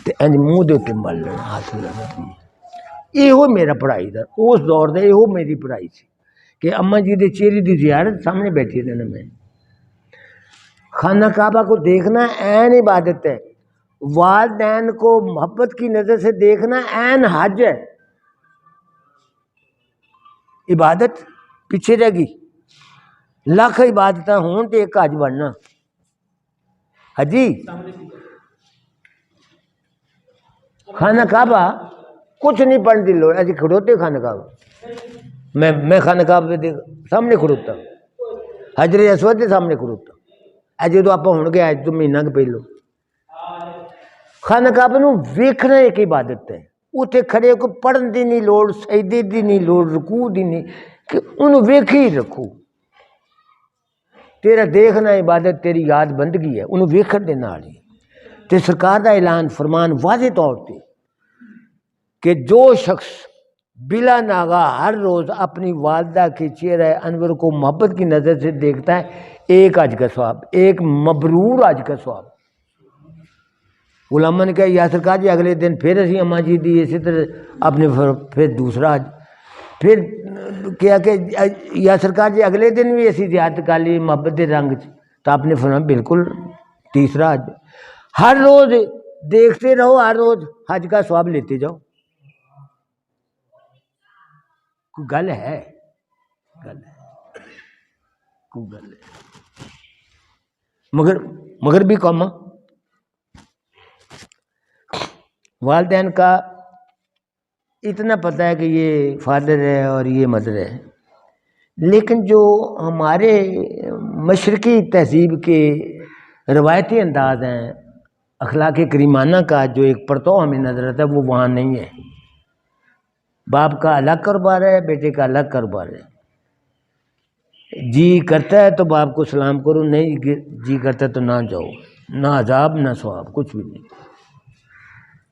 تے انج منہ دے اتنے مل لینا ہاتھ لانا، یہ میرا پڑھائی دا اس دور دا یہ میری پڑھائی سی کہ اما جی دے چہرے دی زیارت سامنے بیٹھی رہنا، میں خانہ کعبہ کو دیکھنا عین عبادت ہے، والدین کو محبت کی نظر سے دیکھنا عین حج ہے، عبادت پیچھے رہ گئی، لاکھ عبادت ہون تے ایک حج بننا۔ حجی خانہ کعبہ کچھ نہیں پڑھنے کی لوڑ، اجی کھڑوتے خانہ کعبہ، میں خانہ کعبہ دے سامنے کھڑوتا، حجر اسود کے سامنے کھڑوتا، اجے تو آپ ہون گیا تو مہینہ کے پہلو، خانہ کعبہ نو ویکھنا ایک عبادت ہے، اتنے کھڑے کو پڑھن دی نہیں لوڑ، سجدے دی نہیں لوڑ، رکوع دی نہیں، کہ انہوں ویکھ ہی رکھو، تیرا دیکھنا عبادت تیری یاد بندگی ہے، انہوں ویکھن دے نال ہی تے سرکار دا اعلان فرمان واضح طور پہ کہ جو شخص بلا ناغہ ہر روز اپنی والدہ کے چہرہ انور کو محبت کی نظر سے دیکھتا ہے، ایک حج کا ثواب، ایک مبرور حج کا ثواب۔ علماء نے کہا یا سرکار جی اگلے دن پھر اسی اما جی دی اسی طرح اپنے پھر دوسرا حج، پھر کیا کہ یا سرکار جی اگلے دن بھی اسی زیارت کر لی محبت کے رنگ تو آپ نے فرمایا بالکل تیسرا حج، ہر روز دیکھتے رہو، ہر روز حج کا ثواب لیتے جاؤ۔ کوئی گل ہے، گل ہے، کوئی گل ہے، مگر بھی کام والدین کا اتنا پتہ ہے کہ یہ فادر ہے اور یہ مدر ہے، لیکن جو ہمارے مشرقی تہذیب کے روایتی انداز ہیں، اخلاق کریمانہ کا جو ایک پرتو ہمیں نظر آتا ہے وہ وہاں نہیں ہے. باپ کا الگ کاروبار ہے، بیٹے کا الگ کاروبار ہے. جی کرتا ہے تو باپ کو سلام کرو، نہیں جی کرتا تو نہ جاؤ، نہ عذاب نہ ثواب، کچھ بھی نہیں.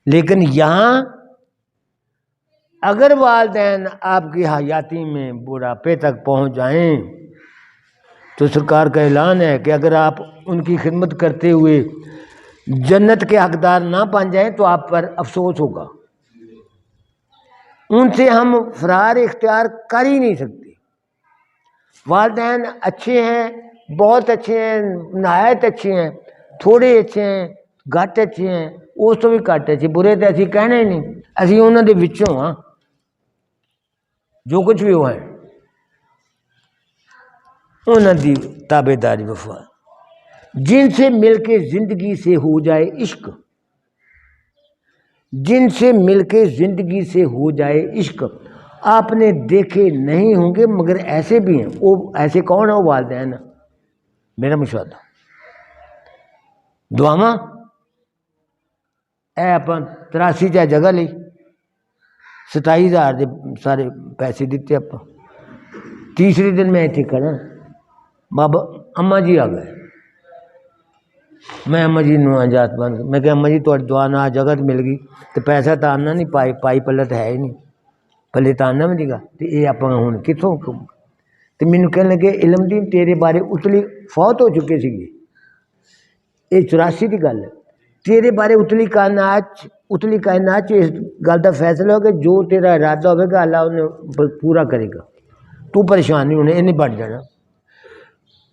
لیکن یہاں اگر والدین آپ کی حیاتی میں بڑھاپے تک پہنچ جائیں تو سرکار کا اعلان ہے کہ اگر آپ ان کی خدمت کرتے ہوئے جنت کے حقدار نہ بن جائیں تو آپ پر افسوس ہوگا. ان سے ہم فرار اختیار کر ہی نہیں سکتے. والدین اچھے ہیں، بہت اچھے ہیں، نہایت اچھے ہیں، تھوڑے اچھے ہیں، گھٹ اچھے ہیں، اس تو بھی گھٹ اچھے، برے تو اسی کہنا ہی نہیں. اسی انہوں دے وچوں ہاں جو کچھ بھی ہوا ہے انہوں دی تابع داری وفا. جن سے مل کے زندگی سے ہو جائے عشق، جن سے مل کے زندگی سے ہو جائے عشق. آپ نے دیکھے نہیں ہوں گے مگر ایسے بھی ہیں. وہ ایسے کون ہیں؟ وہ والدین میرا مشاہدہ. دعاواں اے اپن 83 چاہ جگہ لی 27,000 دے سارے پیسے دیتے. آپ تیسرے دن میں اتنے کھڑا، بابا اما جی آ گئے. میں اما جی نو آجات بن گئی. میں کہ اما جی تھوڑی دعا نہ جگہ مل گئی تو پیسہ تو آنا نہیں، پائی پلے تو ہے ہی نہیں، پلے تو آنا بھی نہیں گا. تو یہ آپ ہوں کتوں؟ تو مینو کہنے لگے علم دین تیرے بارے اتلی فوت ہو چکے سی. یہ 84 کی گل ہے. تیرے بارے اتلی کائنات اس گل کا فیصلہ ہو کہ جو تیرا ارادہ ہوئے گا اللہ انہیں پورا کرے گا. تو پریشان نہیں ہونے، انہیں بڑھ جانا.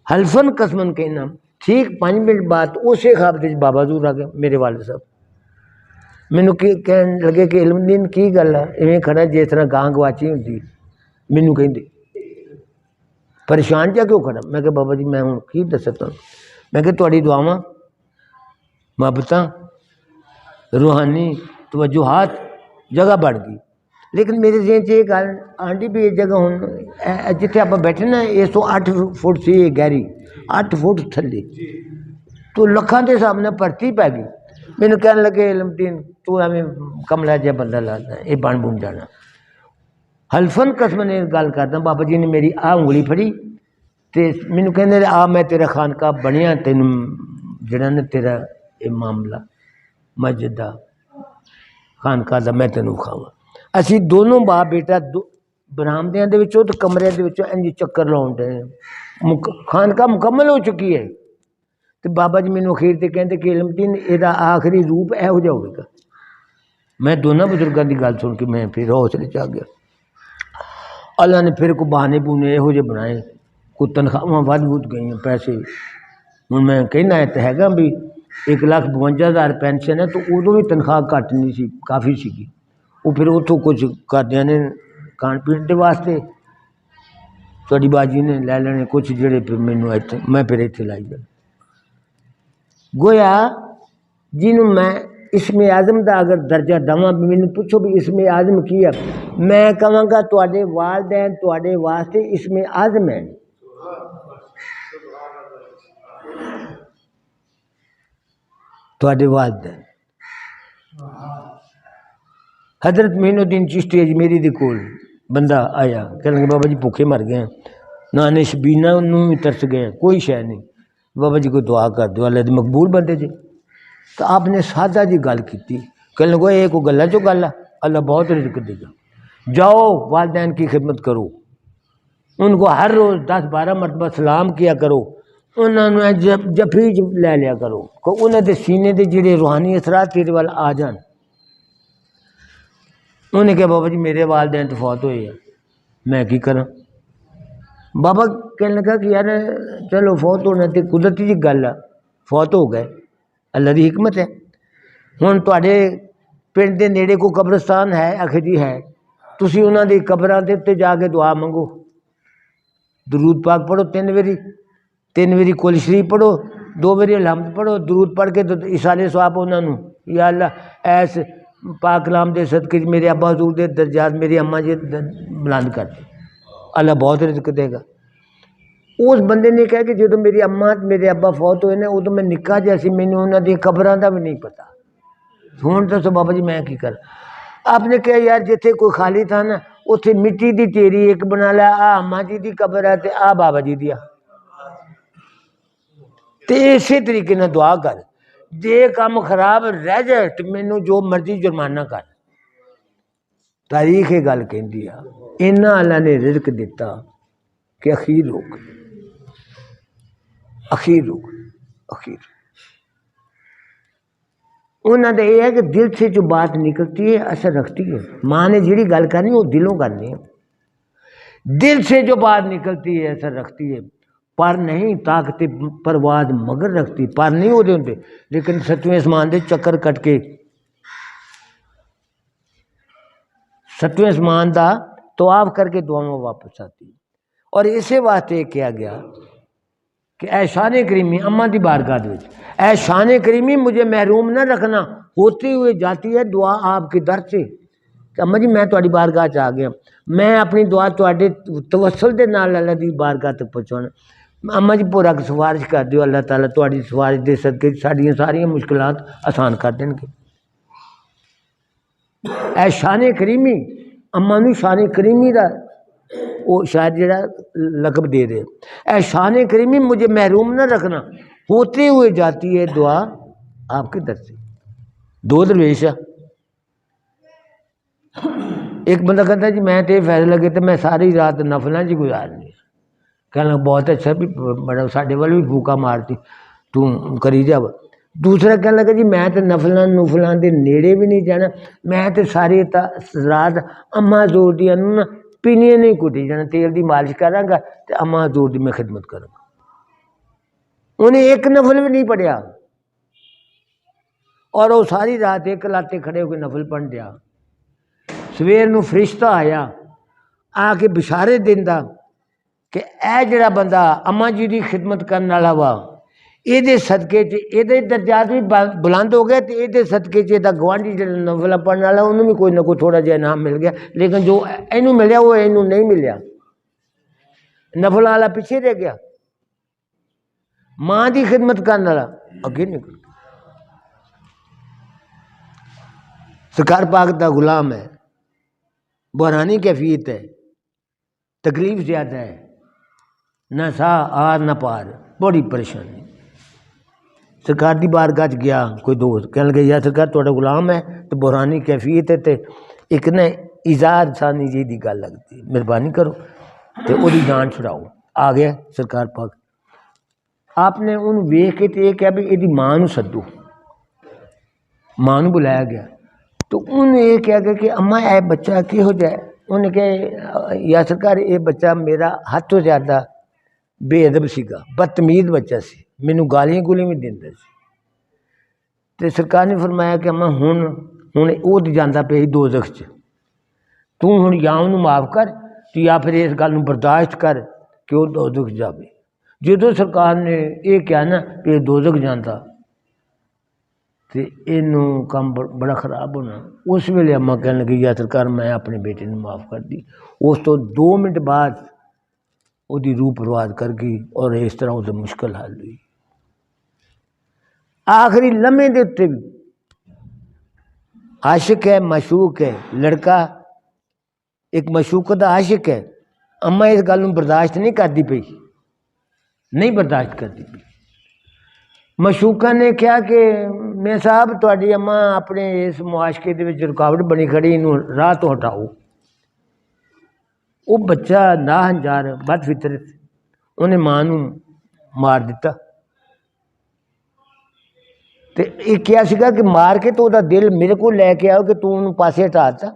حلفن قسمن کہنا. ٹھیک 5 منٹ بعد اسی خواب سے بابا حضور آ گئے میرے والد صاحب. مینو کہنے لگے کہ علم دین کی گل ہے ایویں کھڑا جس طرح گاں گواچی ہوتی. مینو کہتے پریشان جا کیوں کھڑا؟ میں کہ بابا جی میں ہوں کی دس سکتا ہوں. میں کہ تھوڑی دعاواں محبتاں روحانی توجہات جگہ بڑھ گئی. لیکن میرے ذہن سے یہ گل آنٹی بھی یہ جگہ ہوں جتنے آپ بیٹھے نا 108 فٹ سی گہری 8 فٹ تھلے تو لکھاں کے سامنے پرتی پی گئی. مینو کہنے لگے علم دین تو ایویں کملا جہا بندہ لانا یہ بن بن جانا. حلفن قسم نے گل کردا. بابا جی نے میری انگلی پھڑی تے مینو کہندے آ میں تیرا خانقاہ بنیا تین جڑا نا تیرا یہ معاملہ مسجد دا خانقاہ دا میں تینوں کھاواں. اسی دونوں باپ بیٹا برامدیاں دے وچوں تے کمرے دے وچوں انج چکر لاؤن ڈے. خانقاہ مکمل ہو چکی ہے. تو بابا جی مینوں اخیر تے کہندے کہ علم دین یہ آخری روپ یہو جہا ہوئے گا. میں دونوں بزرگاں دی گل سن کے میں پھر حوصلے چ گیا. اللہ نے پھر کو بہانے بونے یہو جہے بنائے. کوئی تنخواہ ود ود گئی پیسے. ہوں میں کہنا تو ہے گا بھی 1,52,000 پینشن ہے تو ادو بھی تنخواہ گھٹ نہیں سی کافی سی. وہ پھر اتوں کچھ کردیا نے کھان پین کے واسطے تھوڑی باجی نے لے لینے کچھ جڑے پھر مینوں اتنے میں پھر اتنے لائی جانا. گویا جنہوں میں اسم اعظم دا اگر درجہ دواں مینوں پوچھو بھی اسم اعظم کی ہے میں کہاں گا تے والدین تے واسطے اسم اعظم ہے. تے والدین حضرت معین الدین چشتی اجمیری دے کول بندہ آیا کہنے لگا بابا جی بھوکے مر گئے ہیں نانے شبینہ انہوں بھی ترس گئے ہیں کوئی شے نہیں بابا جی کو دعا کر دو اللہ دے مقبول بندے جی. تو آپ نے سادہ جی گل کی کہنے لگا یہ کوئی گلا چو گل ہے اللہ بہت رزق دے گا. جاؤ والدین کی خدمت کرو ان کو ہر روز 10-12 مرتبہ سلام کیا کرو انہوں نے جفی لے لیا کرو کہ انہوں دے سینے دے جڑے روحانی اثرات تیرے وال آ جان. انہوں نے کہا بابا جی میرے والدین تو فوت ہوئے ہیں میں کی کروں. بابا کہنے لگا کہ یار چلو فوت ہونا تو قدرتی جی گل ہے فوت ہو گئے اللہ دی حکمت ہے. ہوں تے پنڈ دے نیڑے کو قبرستان ہے آخر جی ہے تسی انہوں دی قبراں دے تے جا کے دعا منگو درود پاک پڑھو 3 واری کل شریف پڑھو 2 واری الحمد پڑھو درود پڑھ کے ایصال ثواب انہوں نے یا اللہ ایس پاک کلام دے صدقے میرے ابا حضور دے درجات میری اماں جی بلند کر دے اللہ بہت رزق دے گا۔ اس بندے نے کہا کہ جدو میری اماں میرے ابا فوت ہوئے نا ادو میں نکا جہا سی، مینوں انہاں دی قبراں دا بھی نہیں پتا۔ ہن دسو بابا جی میں کی کر؟ آپ نے کہا یار جتھے کوئی خالی تھا نا اتھے مٹی دی ٹیری ایک بنا لیا، آ اماں جی دی قبر ہے تے آ بابا جی دی، تے اسی طریقے نال دعا کر، جے کام خراب رہ جائے تو مینوں جو مرضی جرمانہ کر۔ تاریخ یہ گل کہندی ہے اینا اللہ نے رزق دیتا کہ اخیر ہو گئی، اخیر ہو گئی، اخیر۔ انہوں نے یہ ہے کہ دل سے جو بات نکلتی ہے اثر رکھتی ہے۔ ماں نے جیڑی گل کرنی وہ دلوں کرنی ہے، دل سے جو بات نکلتی ہے اثر رکھتی ہے، پر نہیں طاقت پرواز مگر رکھتی، پر نہیں ہو دے ہوندے، لیکن ستویں اسمان دے چکر کٹ کے ستویں اسمان دا طواف کر کے دعاؤں واپس آتی۔ اور اسی واسطے کیا گیا کہ اے شان کریمی اماں دی بارگاہ وچ، اے شان کریمی مجھے محروم نہ رکھنا، ہوتی ہوئے جاتی ہے دعا آپ کے در سے کہ اماں جی میں تہاڈی بارگاہ چ آ گیا، میں اپنی دعا تہاڈے توسل دے نال اللہ دی بارگاہ تک پہنچانا۔ اماں جی پورا سفارش کر دیو، اللہ تعالیٰ تہاڈی سفارش دے صدقے ساڈیاں ساریاں مشکلات آسان کر دین گے۔ اے شان کریمی اماں نوں شان کریمی دا وہ شاید جڑا لقب دے دے، اے شان کریمی مجھے محروم نہ رکھنا، ہوتے ہوئے جاتی ہے دعا آپ کے در سے۔ دو درویش ہے، ایک بندہ کہتا ہے جی میں تے فیصلہ کیتا میں ساری رات نفلاں جی گزارنی ہے، کہنا بہت اچھا بھی بڑا ساڈے وال بھی پھوکا مارتی تو کری جا۔ دوسرا کہنے لگا جی میں تے نفلاں دے نیڑے بھی نہیں جانا، میں تے ساری رات اماں حضور دی نا پینیاں نہیں کٹی جانا، تیل دی مالش کراں گا تے اماں حضور دی میں خدمت کراں گا۔ انہیں ایک نفل بھی نہیں پڑھیا اور وہ ساری رات ایک لاتے کھڑے ہو کے نفل پڑھ دیا۔ سویر نو فرشتہ آیا آ کے بشارت دیندا کہ اے جڑا بندہ اماں جی دی خدمت کرنے والا وا یہ دے صدقے چ یہ درجات بھی بلند ہو گئے، تو یہ صدقے چ یہ گوانڈی جڑا نفل پڑھنے والا انہوں بھی کوئی نہ کوئی تھوڑا جہا انعام مل گیا، لیکن جو اینوں ملیا وہ اینوں نہیں ملیا، نفل والا پیچھے رہ گیا، ماں دی خدمت کرنے والا اگے نکل گیا۔ سرکار پاک دا غلام ہے، بحرانی کیفیت ہے، تکلیف زیادہ ہے، نہ سا آر نہ پار، بڑی پریشانی۔ سرکار دی بارگاہ گیا کوئی دوست کہنے لگے یا سرکار تہاڈا غلام ہے تو بحرانی کیفیت ہے، تے ایک نہ اظہار ثانی جی دی گل لگتی، مہربانی کرو تے وہ دی جان چھڑاؤ۔ آ گیا سرکار پاک، آپ نے انہوں ویکھ کے تے یہ کہا بھی یہ ماں نوں سدو، ماں نوں بلایا گیا تو انہوں یہ کہا گیا کہ اماں اے بچہ کہو جائے؟ انہیں کہا یا سرکار یہ بچہ میرا حد تو زیادہ بے ادب سیگا، بدتمیز بچہ سی، مینوں گالیاں گولیاں بھی دیندا سی۔ تے سرکار نے فرمایا کہ اماں ہن وہ جاندا پیا دوزخ چ، تو ہن یا انہوں معاف کر تو یا پھر اس گل نوں برداشت کر کہ وہ دوزخ جاوے۔ جدوں سرکار نے یہ کہا نا کہ یہ دوزخ جاندا تے اینوں کام بڑا خراب ہونا۔ اس ویلے اماں کہنے لگی یا سرکار میں اپنے بیٹے نے معاف کر دی۔ اس تو 2 منٹ بعد وہ دی روح پرواز کر گئی اور اس طرح اسے مشکل حل ہوئی۔ آخری لمحے دے اتے بھی عاشق ہے، معشوق ہے، لڑکا ایک معشوق دا عاشق ہے، اماں اس گل برداشت نہیں کرتی پئی، نہیں برداشت کرتی پئی۔ معشوقہ نے کہا کہ میں صاحب تہاڈی اماں اپنے اس معاشقے دے وچ رکاوٹ بنی کھڑی، انہوں راہ تو ہٹاؤ۔ وہ بچہ ناہنجار بد فطرت انہیں ماں نوں مار دیتا، تے یہ کیا سکا کہ مار کے تو دا دل میرے کو لے کے آؤ کہ تو انہوں پاسے ہٹا دیتا۔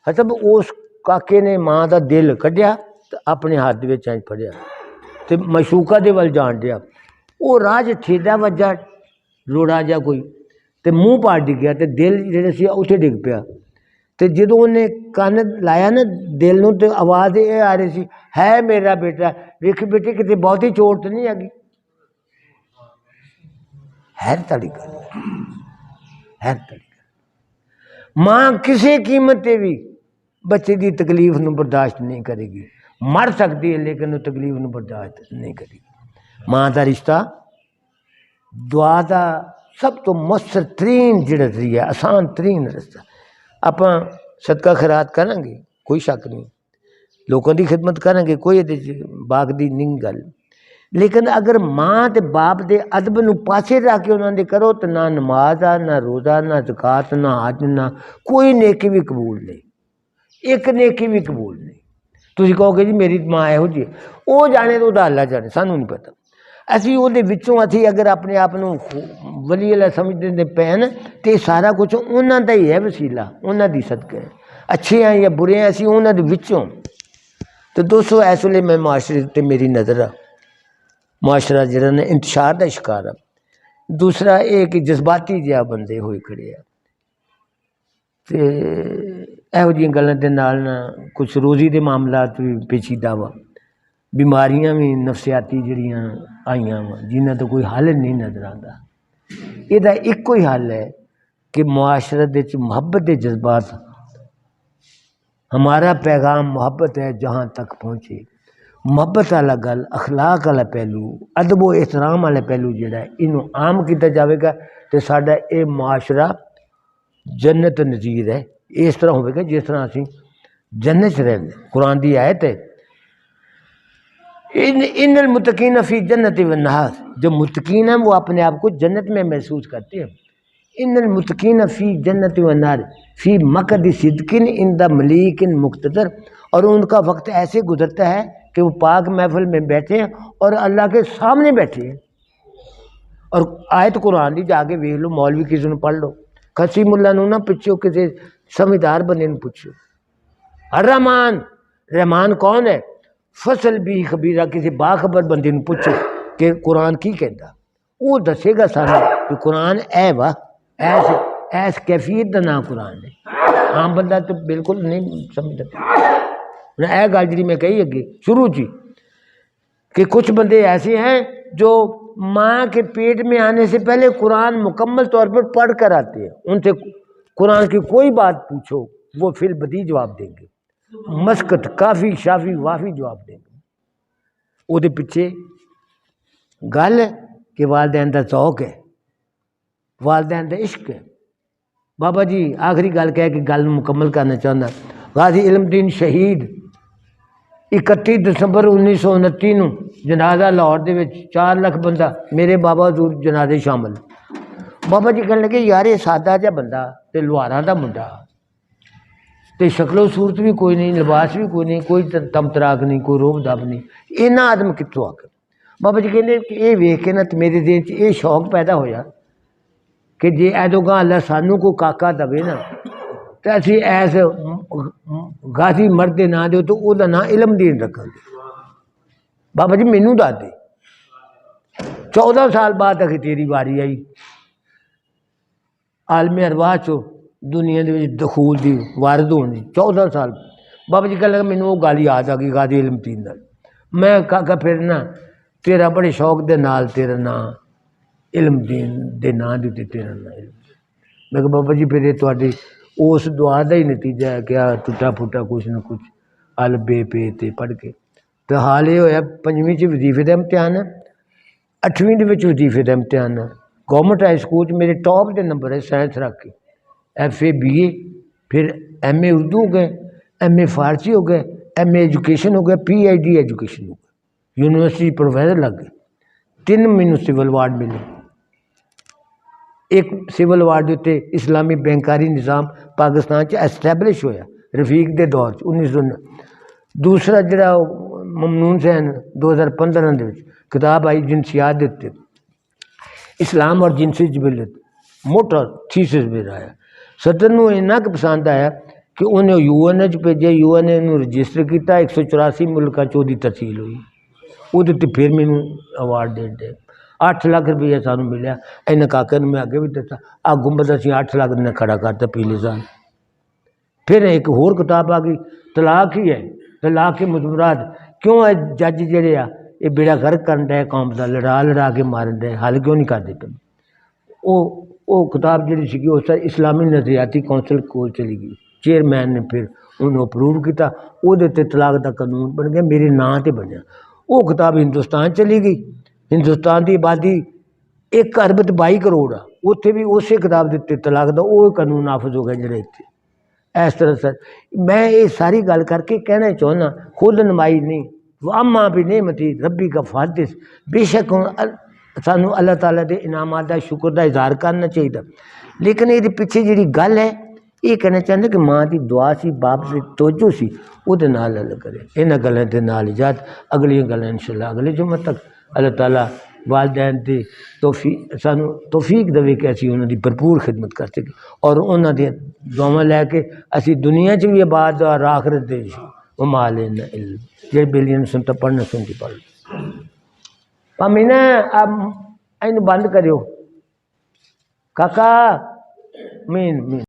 حسب اس کاکے نے ماں دا دل کڈیا تو اپنے ہاتھ وچ چینج پھڑیا تے معشوقہ دے ول جان دیا۔ وہ راج ٹھیڈا وجہ روڑا جا کوئی تے منہ پاٹ ڈگیا تے دل جڑا سی اتھے ڈگ پیا۔ تے جدوں انہیں کان لایا نا دل نوں تے آواز یہ آ رہی سی ہے میرا بیٹا، ویکھ بیٹے کتے بہتی چوٹ تو نہیں آ گئی۔ حیرت والی گل، حیرت والی گل۔ ماں کسی قیمت تے بھی بچے دی تکلیف نوں برداشت نہیں کرے گی۔ مر سکتی ہے لیکن وہ تکلیف نو برداشت نہیں کری. ماں کا رشتہ دعا کا سب تو مؤثر ترین جڑا ذریعہ آسان ترین رستہ. آپ صدقہ خیرات کریں گے کوئی شک نہیں, لوگوں کی خدمت کریں گے کوئی باغ دی نہیں گل, لیکن اگر ماں تے باپ دے ادب نو پاسے رکھ کے انہوں نے کرو تو نہ نماز آ, نہ روزہ, نہ زکات, نہ حج, نہ کوئی نیکی بھی قبول نہیں, ایک نیکی بھی قبول نہیں. تسی کہو گے جی میری ماں یہو جی, وہ جانے تو اللہ جانے, سانوں نہیں پتہ. اسی وہ اسی اگر اپنے آپ ولی اللہ سمجھتے پے نا تو سارا کچھ انہوں کا ہی ہے وسیلہ, انہوں دی صدقہ ہے. اچھے ہیں یا برے ہیں اسی انہوں دے وچوں. تو دوستو اس ویلے میں معاشرے تے میری نظر آ معاشرہ جہاں نے انتشار کا شکار ہے. دوسرا یہ کہ جذباتی جہا بندے ہوئے کھڑے ہیں تے یہو جی گلوں کے نال کچھ روزی کے معاملات بھی پیچیدہ وا, بیماریاں بھی نفسیاتی جڑیاں آئیاں وا جنہاں تو کوئی حل نہیں نظر آتا. یہ ایک ہی حل ہے کہ معاشرت محبت کے جذبات, ہمارا پیغام محبت ہے جہاں تک پہنچے. محبت والا گل, اخلاق والا پہلو, ادب و احترام والا پہلو جڑا ہے انہوں عام کیتا جاوے گا تو ساڈا یہ معاشرہ جنت نظیر ہے. اس طرح ہوئے گا جس طرح اسی جنت رہتے. قرآن دی آیت ہے ان المتقین فی جنت و نہر, جو متقین ہیں وہ اپنے آپ کو جنت میں محسوس کرتے ہیں. ان المتقین فی جنت و نہر فی مقعد صدق عند ملیک مقتدر, اور ان کا وقت ایسے گزرتا ہے کہ وہ پاک محفل میں بیٹھے ہیں اور اللہ کے سامنے بیٹھے ہیں. اور آیت قرآن دی جا کے ویکھ لو, مولوی کسی نے پڑھ لو, قسیم اللہ نو نہ پوچھو, کسی سمجھدار بندے نے پوچھو. الرحمان, رحمان کون ہے؟ فصل بھی خبیرہ, کسی باخبر بندے نے پوچھو کہ قرآن کی کہتا, وہ دسے گا سارا کہ قرآن اے وا ایس کیفیت کا نام قرآن ہے. عام بندہ تو بالکل نہیں سمجھتا. اے گل جی میں کہی اگے شروع جی کہ کچھ بندے ایسے ہیں جو ماں کے پیٹ میں آنے سے پہلے قرآن مکمل طور پر پڑھ کر آتے ہیں. ان سے قرآن کی کوئی بات پوچھو وہ فی البدیہہ جواب دیں گے, مسکت کافی شافی وافی جواب دیں گے. وہ دے پیچھے گل ہے کہ والدین کا ذوق ہے, والدین کا عشق ہے. بابا جی آخری گل کہہ کے گل مکمل کرنا چاہتا. غازی علم دین شہید 31 دسمبر 1929 نو جنازہ لاہور دے وچ 4 لاکھ بندہ, میرے بابا حضور جنازے شامل. بابا جی کہنے لگے یار یہ سادہ جہا بندہ تے لوہاراں دا منڈا تے شکل و صورت بھی کوئی نہیں, لباس بھی کوئی نہیں, کوئی تم تراک نہیں, کوئی روب دب نہیں, اینا آدم کتوں آ کر. بابا جی کہنے کہ یہ ویکھ کے نا میرے دل چ یہ شوق پیدا ہویا کہ جے ایدو گاں اللہ سانوں کو کاکا دے نا تو اسی ایس غازی مرد دے نام دے تو وہ دا نام علم دین رکھا گے. بابا جی مینوں دس دے 14 سال بعد تک تیری واری آئی عالم ارواح چو دنیا دے وچ دخول دی وارد ہونے 14 سال. بابا جی کہنے لگا مینوں وہ گل یاد آ گئی غازی علم دین دا. میں کاکا پھر نا تیرا بڑے شوق دے نال تیرا نام علم دین دے نام دیتے تیرا نام علم. میں کہا بابا جی پھر یہ تواڈی اس دعا دا ہی نتیجہ ہے کہ ٹوٹا پھوٹا کچھ نہ کچھ ال بے پے تے پڑھ کے. تو حال یہ ہویا 5ویں چ وظیفے دا امتحان ہے, 8ویں دے وچ وظیفے دا امتحان ہے. گورنمنٹ ہائی سکول چ میرے ٹاپ دے نمبر ہے سائنس رکھ کے, FA BA, پھر MA اردو ہو گئے, MA فارسی ہو گئے, MA ایجوکیشن ہو گیا, PhD ایجوکیشن ہو گئے, یونیورسٹی پروفیسر لگ گئے. 3 مینوں سول وارڈ ملے. ایک سول وارڈ اتنے اسلامی بینکاری نظام پاکستان چ اسٹیبلش ہویا رفیق دے دور 1909. دوسرا جڑا ممنون حسین 2015 دے کتاب آئی جنسیات دیتے اسلام اور جنسی جبلت, موٹا تھیسس میرا آیا. صدر نو اتنا کہ پسند آیا کہ انہیں UN بھیجے, UN نے انہوں رجسٹر کیتا, 184 ملکاں چ دی ترسیل ہوئی. وہ پھر مینوں ایوارڈ دے 8 لاکھ روپیہ سانوں ملیا. انہیں کاکے نے میں اگے بھی دتا آ گنبد اسی 8 لاکھ نے کھڑا کرتا پیلے سال. پھر ایک ہور کتاب آ گئی طلاق ہی ہے, طلاق کے مضمرات کیوں ہے جج جڑے آ یہ بیڑا غرق کرن ڈے قوم دا, لڑا کے مارن ڈے, حل کیوں نہیں کرتے پے. وہ کتاب جڑی سی اس اسلامی نظریاتی کونسل کول چلی گئی. چیئرمین نے پھر انہوں اپروو کیتا، وہ طلاق دا قانون بن گیا، میرے نام تے بنیا۔ وہ کتاب ہندوستان چلی گئی، ہندوستان دی آبادی 1 ارب 22 کروڑ آ، اتنے بھی اسی کتاب دیتے طلاق دا وہ قانون نافذ ہو گیا جڑے اتنے۔ اس طرح سر میں یہ ساری گل کر کے کہنا چاہنا، خود نمائی نہیں واما بھی نعمتی ربی کا فحدث، بے شک سانو اللہ تعالیٰ دے انعامات دا شکر دا اظہار کرنا چاہیے، لیکن یہ پیچھے جڑی گل ہے یہ کہنا چاہتے کہ ماں کی دعا سی، باپ کی توجہ سی، وہ نال اللہ کرے۔ یہاں گلوں کے نال اجازت، اگلی گلیں انشاءاللہ اگلے جمعہ تک۔ اللہ تعالیٰ والدین دی سانو توفیق دے کہ اسی انہوں دی بھرپور خدمت کر سکیں، اور انہوں دی دعاواں لے کے اسی دنیا چ بھی آباد اور آخرت دے وما علینا علم۔ جی بیلیاں سنتا پڑھنا سنتی پڑھ پامینا اب این بند کریو کاکا مین